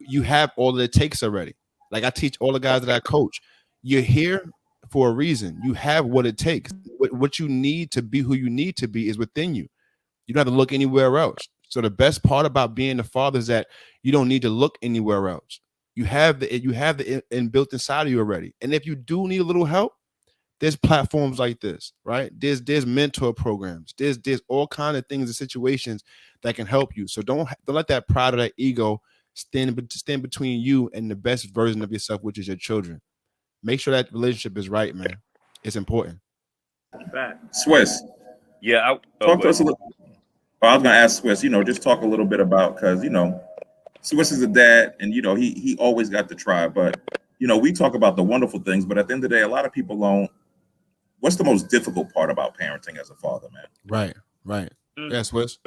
you have all that it takes already. Like I teach all the guys that I coach, you're here for a reason. You have what it takes. What you need to be who you need to be is within you. You don't have to look anywhere else. So the best part about being a father is that you don't need to look anywhere else. You have the inbuilt inside of you already. And if you do need a little help, there's platforms like this, right? There's mentor programs. There's all kind of things and situations that can help you. So don't let that pride or that ego stand between you and the best version of yourself, which is your children. Make sure that relationship is right, man. It's important. Swiss. Yeah. Talk to us a little. I was going to ask Swiss, just talk a little bit about, because, Swiss is a dad and, he always got to try. But, we talk about the wonderful things, but at the end of the day, a lot of people don't. What's the most difficult part about parenting as a father, man? Right. Yeah, Swiss.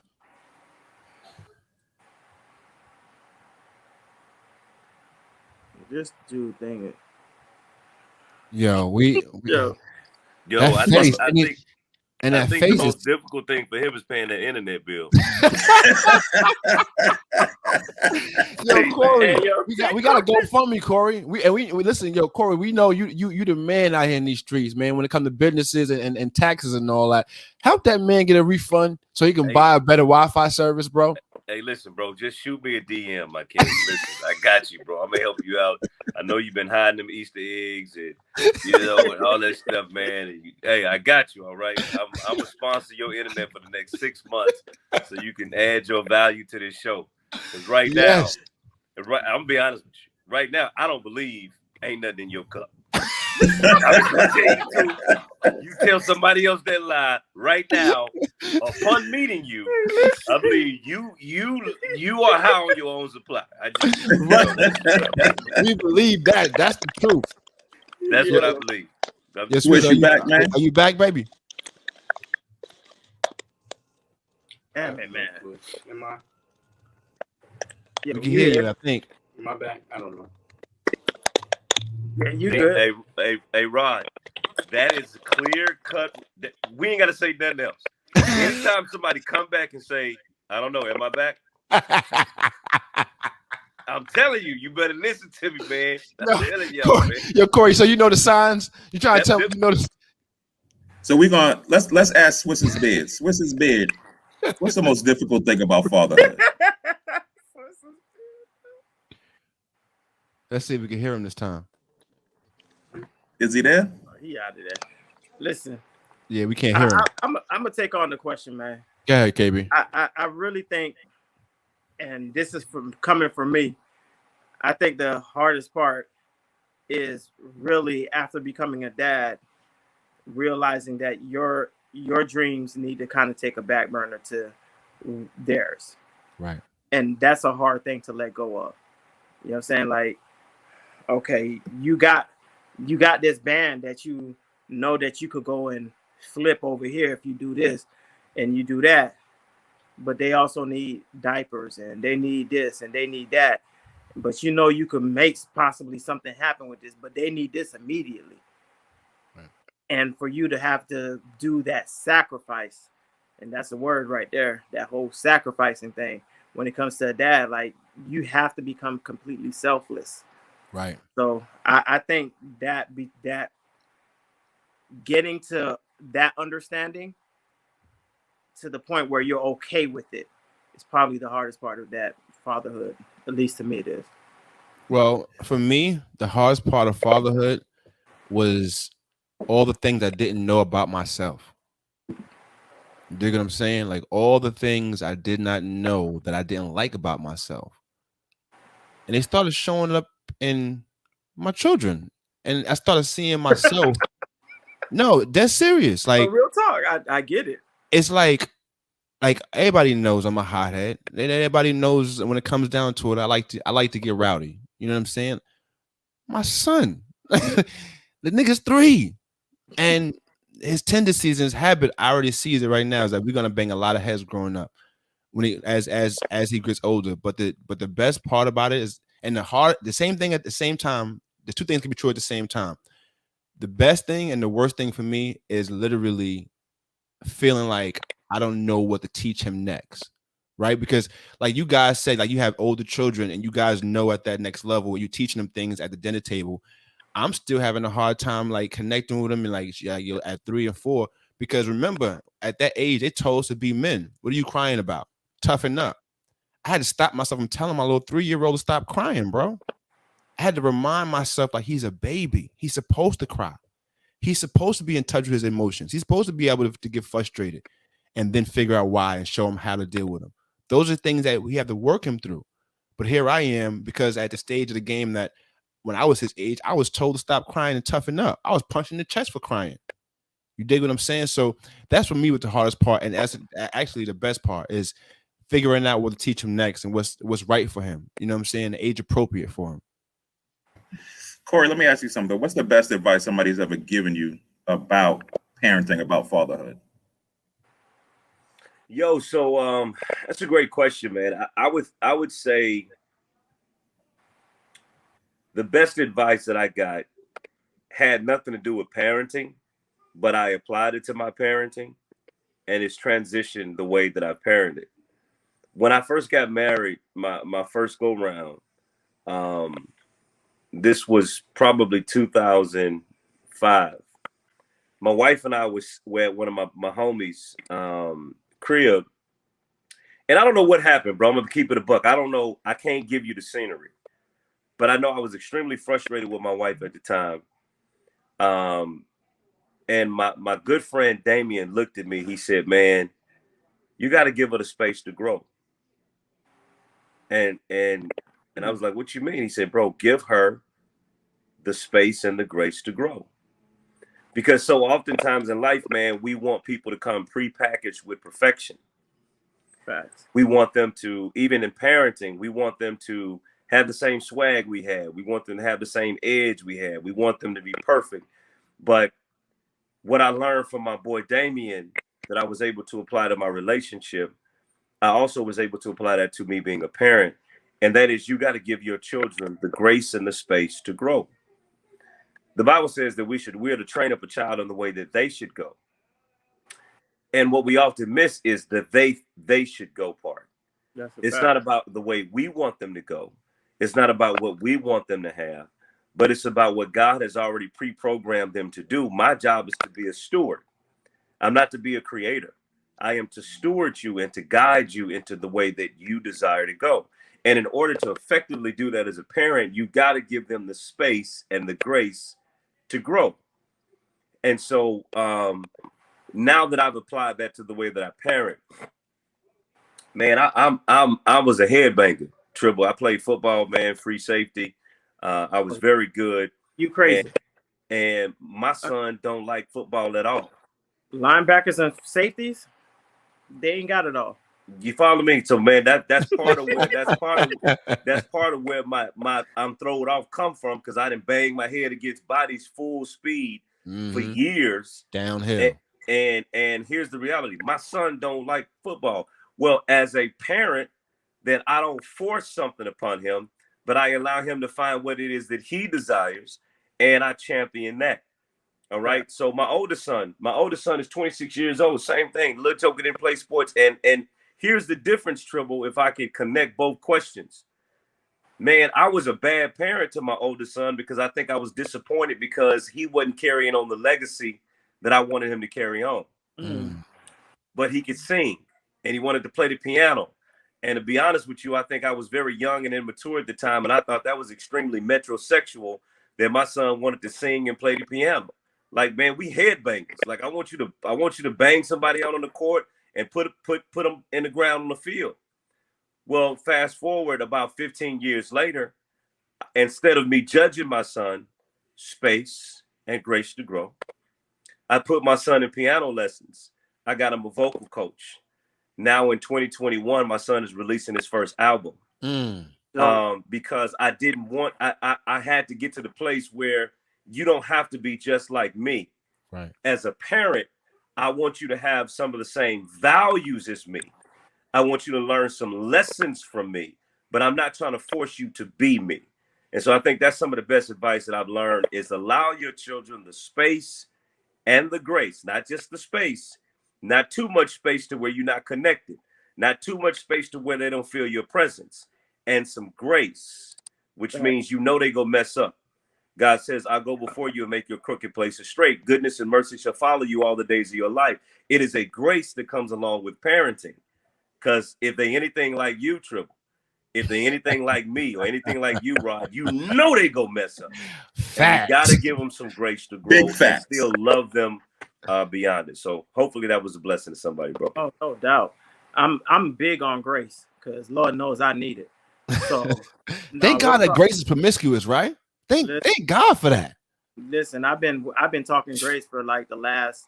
This dude thing. Yo, I think and that the face most difficult thing for him is paying the internet bill. Yo, Cory, we gotta go fund me, Cory. We listen, yo, Cory. We know you the man out here in these streets, man. When it comes to businesses and taxes and all that, help that man get a refund so he can buy a better Wi-Fi service, bro. Hey, listen, bro. Just shoot me a DM, my kid. Listen, I got you, bro. I'm gonna help you out. I know you've been hiding them Easter eggs and and all that stuff, man. And hey, I got you. All right. I'm gonna sponsor your internet for the next 6 months so you can add your value to this show. Because now, I'm gonna be honest with you. Right now, I don't believe ain't nothing in your cup. I'm just gonna tell you too. You tell somebody else that lie right now. Upon meeting you, I believe you are high on your own supply. We believe that. That's the truth. That's what I believe. Yes, Swiss, you back, man? Are you back, baby? Damn it, man. Am I? We can hear you, I think. Am I back? I don't know. Yeah, you good. Hey, Rod, that is clear cut. We ain't got to say nothing else. Anytime somebody come back and say, I don't know, am I back? I'm telling you, you better listen to me, man. I'm telling y'all, man. Yo, Cory, so you know the signs? You trying to tell me you know the... So we're gonna let's ask Swiss's beard. Swiss's beard. What's the most difficult thing about fatherhood? Let's see if we can hear him this time. Is he there? He out of there. Listen. Yeah, we can't hear him. I'm gonna take on the question, man. Go ahead, KB. I really think, and this is coming from me, I think the hardest part is really after becoming a dad, realizing that your dreams need to kind of take a back burner to theirs. Right. And that's a hard thing to let go of. You know what I'm saying? Like, okay, you got this band that you know that you could go and flip over here if you do this and you do that, but they also need diapers and they need this and they need that. But you know you could make possibly something happen with this, but they need this immediately. Right. And for you to have to do that sacrifice, and that's the word right there, that whole sacrificing thing. When it comes to a dad, like you have to become completely selfless. Right. So I think that getting to that understanding to the point where you're okay with it is probably the hardest part of that fatherhood. At least to me, it is. Well, for me, the hardest part of fatherhood was all the things I didn't know about myself. You dig what I'm saying? Like all the things I did not know that I didn't like about myself. And they started showing up in my children. And I started seeing myself. No, that's serious. But Like real talk, I get it. it's like everybody knows I'm a hothead. And everybody knows when it comes down to it, I like to get rowdy. You know what I'm saying? My son, the nigga's 3. And his tendencies and his habit, I already sees it right now, is that we're gonna bang a lot of heads growing up when he as he gets older. But the best part about it is, and the same thing at the same time, the two things can be true at the same time. The best thing and the worst thing for me is literally feeling like I don't know what to teach him next. Right? Because like you guys say, like you have older children and you guys know at that next level where you're teaching them things at the dinner table. I'm still having a hard time like connecting with them and like yeah, you're at 3 and 4. Because remember, at that age, they told us to be men. What are you crying about? Toughen up. I had to stop myself from telling my little 3-year-old to stop crying, bro. I had to remind myself like he's a baby. He's supposed to cry. He's supposed to be in touch with his emotions. He's supposed to be able to get frustrated and then figure out why and show him how to deal with them. Those are things that we have to work him through. But here I am, because at the stage of the game that when I was his age, I was told to stop crying and toughen up. I was punched in the chest for crying. You dig what I'm saying? So that's for me what the hardest part, and that's actually the best part is figuring out what to teach him next and what's right for him. You know what I'm saying? The age appropriate for him. Cory, let me ask you something. What's the best advice somebody's ever given you about parenting, about fatherhood? Yo, so that's a great question, man. I would say the best advice that I got had nothing to do with parenting, but I applied it to my parenting, and it's transitioned the way that I parented. When I first got married, my first go round, this was probably 2005. My wife and I were at one of my homies' crib, and I don't know what happened, bro. I'm gonna keep it a buck. I don't know. I can't give you the scenery, but I know I was extremely frustrated with my wife at the time. And my good friend Damien looked at me. He said, "Man, you got to give her the space to grow." And I was like, "What you mean?" He said, "Bro, give her the space and the grace to grow." Because so oftentimes in life, man, we want people to come prepackaged with perfection. Facts. We want them to, even in parenting, we want them to have the same swag we had. We want them to have the same edge we had. We want them to be perfect. But what I learned from my boy Damien that I was able to apply to my relationship, I also was able to apply that to me being a parent. And that is, you got to give your children the grace and the space to grow. The Bible says that we're to train up a child in the way that they should go. And what we often miss is the they should go part. That's a It's fact. not about the way we want them to go. It's not about what we want them to have, but it's about what God has already pre-programmed them to do. My job is to be a steward. I'm not to be a creator. I am to steward you and to guide you into the way that you desire to go. And in order to effectively do that as a parent, you got to give them the space and the grace to grow. And so now that I've applied that to the way that I parent, man, I was a headbanger. Tribble. I played football, man, free safety. I was very good. You crazy. And my son don't like football at all. Linebackers and safeties, they ain't got it all. You follow me? So man, that's part of where my I'm thrown off come from, because I didn't bang my head against bodies full speed for years. Downhill. And here's the reality. My son don't like football. Well, as a parent, then I don't force something upon him, but I allow him to find what it is that he desires, and I champion that. All right. So my oldest son is 26 years old. Same thing. Little Joker didn't play sports. And here's the difference, Tribble, if I could connect both questions. Man, I was a bad parent to my oldest son because I think I was disappointed because he wasn't carrying on the legacy that I wanted him to carry on. But he could sing and he wanted to play the piano. And to be honest with you, I think I was very young and immature at the time. And I thought that was extremely metrosexual that my son wanted to sing and play the piano. Like, man, we headbangers. Like, I want you to bang somebody out on the court and put them in the ground on the field. Well, fast forward about 15 years later, instead of me judging my son, space and grace to grow, I put my son in piano lessons. I got him a vocal coach. Now in 2021, my son is releasing his first album. Because I had to get to the place where you don't have to be just like me. Right. As a parent, I want you to have some of the same values as me. I want you to learn some lessons from me, but I'm not trying to force you to be me. And so I think that's some of the best advice that I've learned is allow your children the space and the grace, not just the space, not too much space to where you're not connected, not too much space to where they don't feel your presence, and some grace, which means they go mess up. God says, I'll go before you and make your crooked places straight. Goodness and mercy shall follow you all the days of your life. It is a grace that comes along with parenting. Because if they anything like you, Tribble, if they anything like me or anything like you, Rod, they go mess up. And you got to give them some grace to grow and still love them beyond it. So hopefully that was a blessing to somebody, bro. Oh, no doubt. I'm big on grace because Lord knows I need it. So thank God that grace is promiscuous, right? Thank God for that. Listen, I've been talking grace for like the last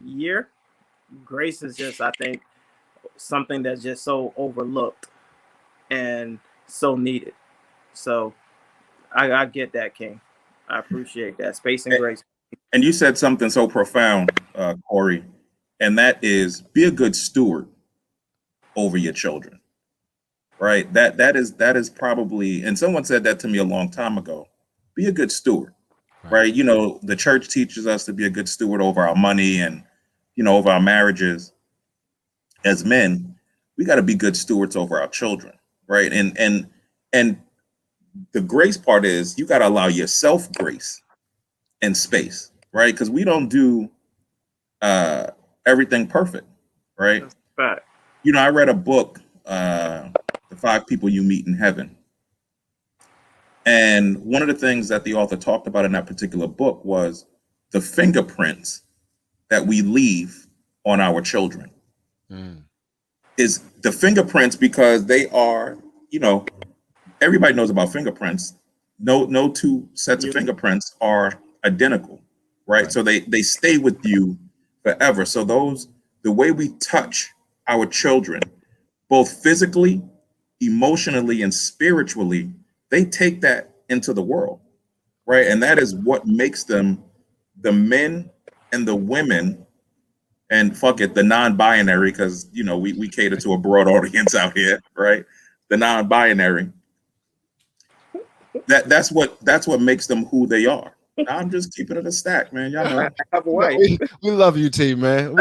year. Grace is just, I think, something that's just so overlooked and so needed. So I get that, King. I appreciate that. Space and grace. And you said something so profound, Cory, and that is be a good steward over your children. Right. That is probably, and someone said that to me a long time ago. Be a good steward. Right. You know, the church teaches us to be a good steward over our money and, over our marriages. As men, we got to be good stewards over our children. Right. And the grace part is you got to allow yourself grace and space. Right. Because we don't do everything perfect. Right. Right. I read a book, The 5 People You Meet in Heaven. And one of the things that the author talked about in that particular book was the fingerprints that we leave on our children. Is the fingerprints, because they are, everybody knows about fingerprints. No two sets of fingerprints are identical, right? So they stay with you forever. So the way we touch our children, both physically, emotionally, and spiritually, they take that into the world, right? And that is what makes them the men and the women, and the non-binary, because we cater to a broad audience out here, right? The non-binary. That's what makes them who they are. I'm just keeping it a stack, man. Y'all know. We love you, T, man.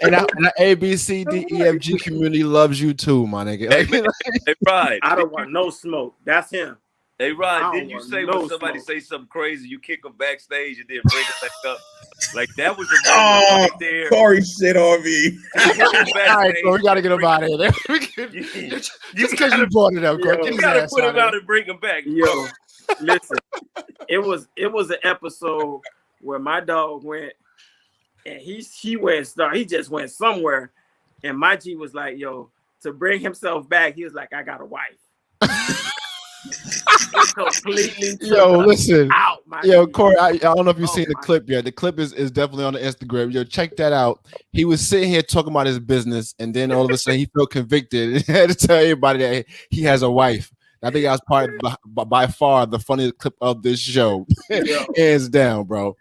And our ABCDEFG community loves you too, my nigga. Hey, Rod. I don't want no smoke. That's him. Hey, Rod, didn't you say when somebody say something crazy, you kick them backstage and then bring it back up? Like, that was a moment right there. Cory shit on me. All right, so we got to get him out of here. Just because you brought it up, Cory. You got to put him out and bring him back. Yo, listen, it was an episode where my dog went and he just went somewhere, and my G was like, "Yo, to bring himself back, he was like, I got a wife. Completely Yo, listen. out, Yo, Cory, I don't know if you've Oh, seen the clip yet. The clip is definitely on the Instagram. Yo, check that out. He was sitting here talking about his business, and then all of a sudden he felt convicted and had to tell everybody that he has a wife. I think that was probably by far the funniest clip of this show. Hands down, bro.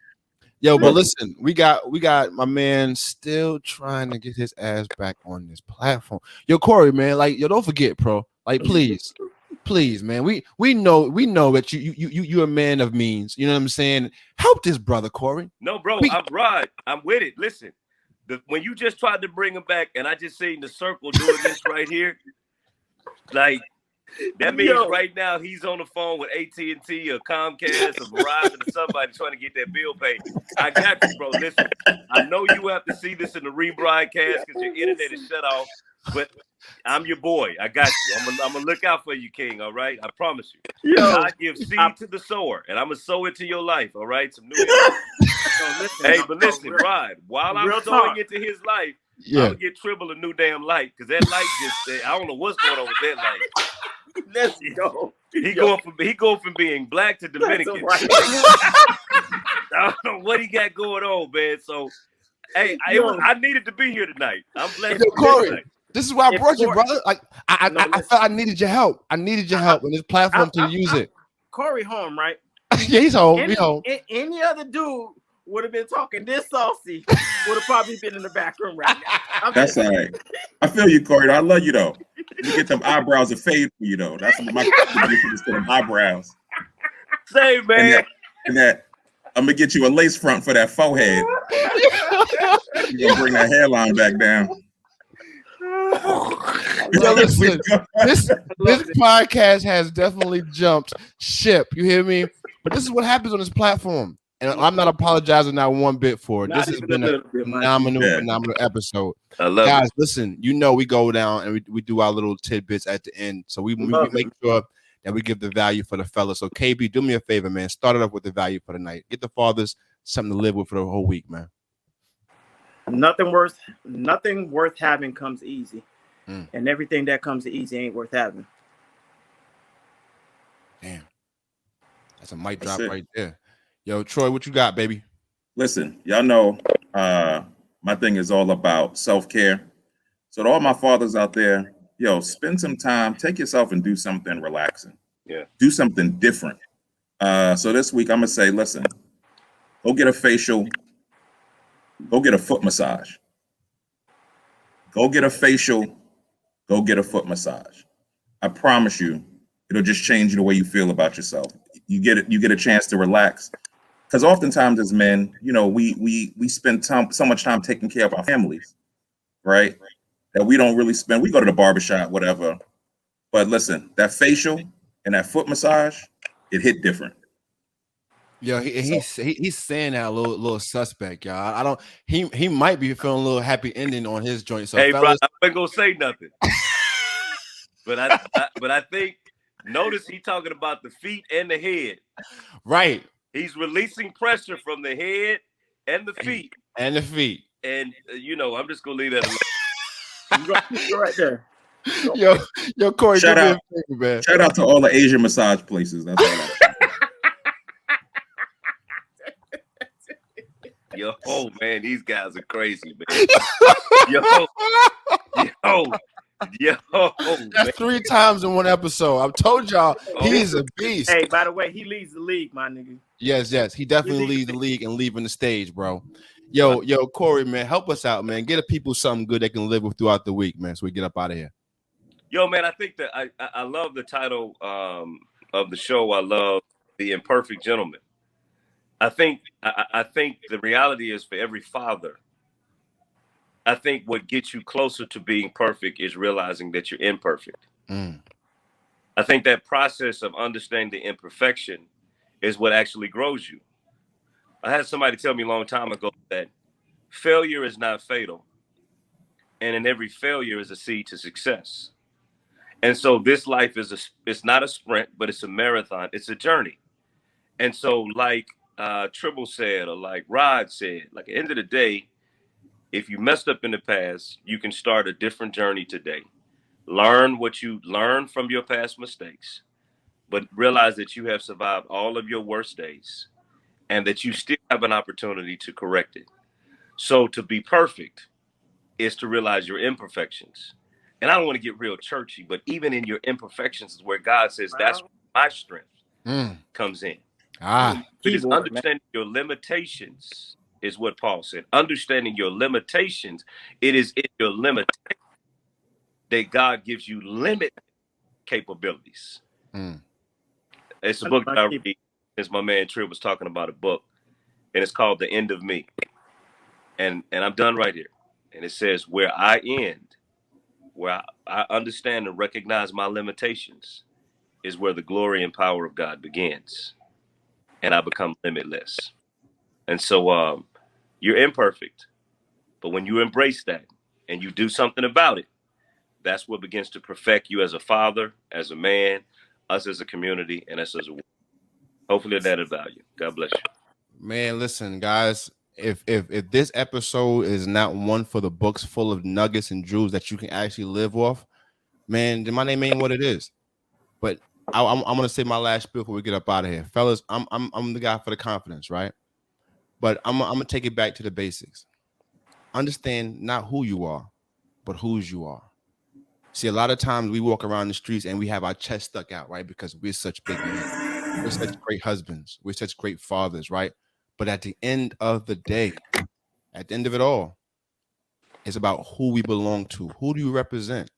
Yo, but listen, we got my man still trying to get his ass back on this platform. Yo, Cory, man, like, yo, don't forget, bro. Like, please, man. We know that you're a man of means. You know what I'm saying? Help this brother, Cory. No, bro, I'm right. I'm with it. Listen, when you just tried to bring him back, and I just seen the circle doing this right here, like, that means right now he's on the phone with AT&T or Comcast or Verizon or somebody trying to get that bill paid. I got you, bro. Listen, I know you have to see this in the rebroadcast because your internet is shut off, but I'm your boy. I got you. I'm gonna look out for you, King. All right, I promise you. I give seed to the sower, and I'm gonna sow into your life. All right, some new. But listen, Rod. While I'm sowing into his life, I'm gonna get Tribble a new damn light because that light just—I don't know what's going on with that light. Let's go. He going from being black to Dominican. Right. I don't know what he got going on, man. So, hey, I needed to be here tonight. I'm blessed. Cory, this is why I brought you, brother. Like, I felt I needed your help. I needed your help on this platform to use it. Cory home, right? Yeah, he's home. He's home. Any other dude would have been talking this saucy, would have probably been in the back room right now. That's all right. I feel you, Cory. I love you though. You get them eyebrows a fade for you though. That's my contribution to them eyebrows. Say, man. And that I'm gonna get you a lace front for that forehead. You're gonna bring that hairline back down. Yo, listen, this podcast has definitely jumped ship. You hear me? But this is what happens on this platform. And I'm not apologizing not one bit for it. This has been a phenomenal episode. I love guys, listen, we go down and we do our little tidbits at the end. So we make sure that we give the value for the fellas. So KB, do me a favor, man. Start it up with the value for the night. Get the fathers something to live with for the whole week, man. Nothing worth having comes easy. And everything that comes easy ain't worth having. Damn. That's a mic drop right there. Yo, Troy, what you got, baby? Listen, y'all know my thing is all about self-care. So to all my fathers out there, yo, spend some time, take yourself and do something relaxing. Yeah. Do something different. So this week I'm gonna say, listen, go get a facial, go get a foot massage. Go get a facial, go get a foot massage. I promise you, it'll just change the way you feel about yourself. You get a chance to relax. Because oftentimes as men, we spend so much time taking care of our families, right? That we don't really spend. We go to the barbershop, whatever. But listen, that facial and that foot massage, it hit different. Yeah, he's saying that a little suspect, y'all. I don't. He might be feeling a little happy ending on his joint. So, hey, fellas, bro, I ain't gonna say nothing. but I think notice he talking about the feet and the head. Right. He's releasing pressure from the head and the feet. And the feet. And I'm just gonna leave that alone. You're right there. Yo, Cory, shout out, favor, man. Shout out to all the Asian massage places. That's all. Yo, man, these guys are crazy, man. Yo. That's 3 times in one episode. I've told y'all he's a beast. Hey, by the way, he leads the league, my nigga. Yes. He definitely leads the league and leaving the stage, bro. Yo, Cory, man, help us out, man. Get the people something good they can live with throughout the week, man, so we get up out of here. Yo, man, I think that I love the title of the show. I love The Imperfect Gentleman. I think the reality is for every father, I think what gets you closer to being perfect is realizing that you're imperfect. I think that process of understanding the imperfection is what actually grows you. I had somebody tell me a long time ago that failure is not fatal. And in every failure is a seed to success. And so this life it's not a sprint, but it's a marathon. It's a journey. And so like Tribble said, or like Rod said, like at the end of the day, if you messed up in the past, you can start a different journey today. Learn what you learn from your past mistakes, but realize that you have survived all of your worst days and that you still have an opportunity to correct it. So to be perfect is to realize your imperfections. And I don't want to get real churchy, but even in your imperfections is where God says that's where my strength comes in. It is Keyboard, man. understanding your limitations, is what Paul said. Understanding your limitations. It is in your limitation that God gives you limit capabilities. It's a book that I read since my man Trill was talking about a book, and it's called The End of Me. And I'm done right here. And it says, where I end, where I understand and recognize my limitations, is where the glory and power of God begins. And I become limitless. And so you're imperfect. But when you embrace that and you do something about it, that's what begins to perfect you as a father, as a man, us as a community, and us as a world. Hopefully that added value. God bless you. Man, listen, guys. If this episode is not one for the books full of nuggets and jewels that you can actually live off, man, then my name ain't what it is. But I'm gonna say my last spiel before we get up out of here, fellas. I'm the guy for the confidence, right? But I'm gonna take it back to the basics. Understand not who you are, but whose you are. See, a lot of times we walk around the streets and we have our chest stuck out, right? Because we're such big men. We're such great husbands. We're such great fathers, right? But at the end of the day, at the end of it all, it's about who we belong to. Who do you represent?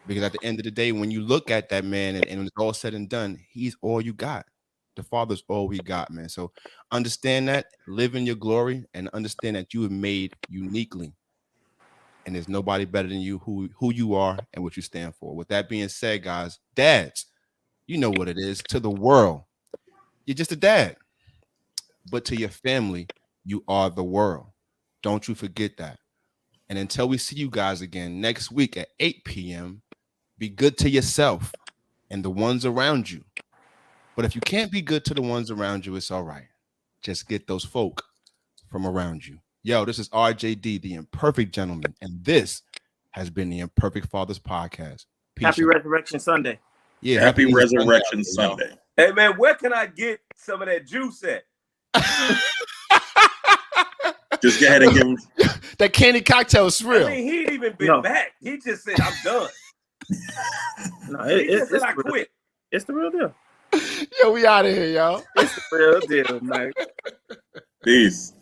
Because at the end of the day, when you look at that man and when it's all said and done, he's all you got. The father's all we got, man. So understand that, live in your glory, and understand that you are made uniquely. And there's nobody better than you, who you are and what you stand for. With that being said, guys, dads, you know what it is. To the world, you're just a dad. But to your family, you are the world. Don't you forget that. And until we see you guys again next week at 8 p.m., be good to yourself and the ones around you. But if you can't be good to the ones around you, it's all right. Just get those folk from around you. Yo, this is RJD, the Imperfect Gentleman, and this has been the Imperfect Fathers Podcast. Peace. Happy Resurrection Sunday. Yeah, happy Resurrection Sunday. Hey, man, where can I get some of that juice at? Just go ahead and give him that candy cocktail is real. I mean, he ain't even been back. He just said, I'm done. No, He just said, I quit. It's the real deal. Yo, we out of here, y'all. It's the real deal, man. Peace.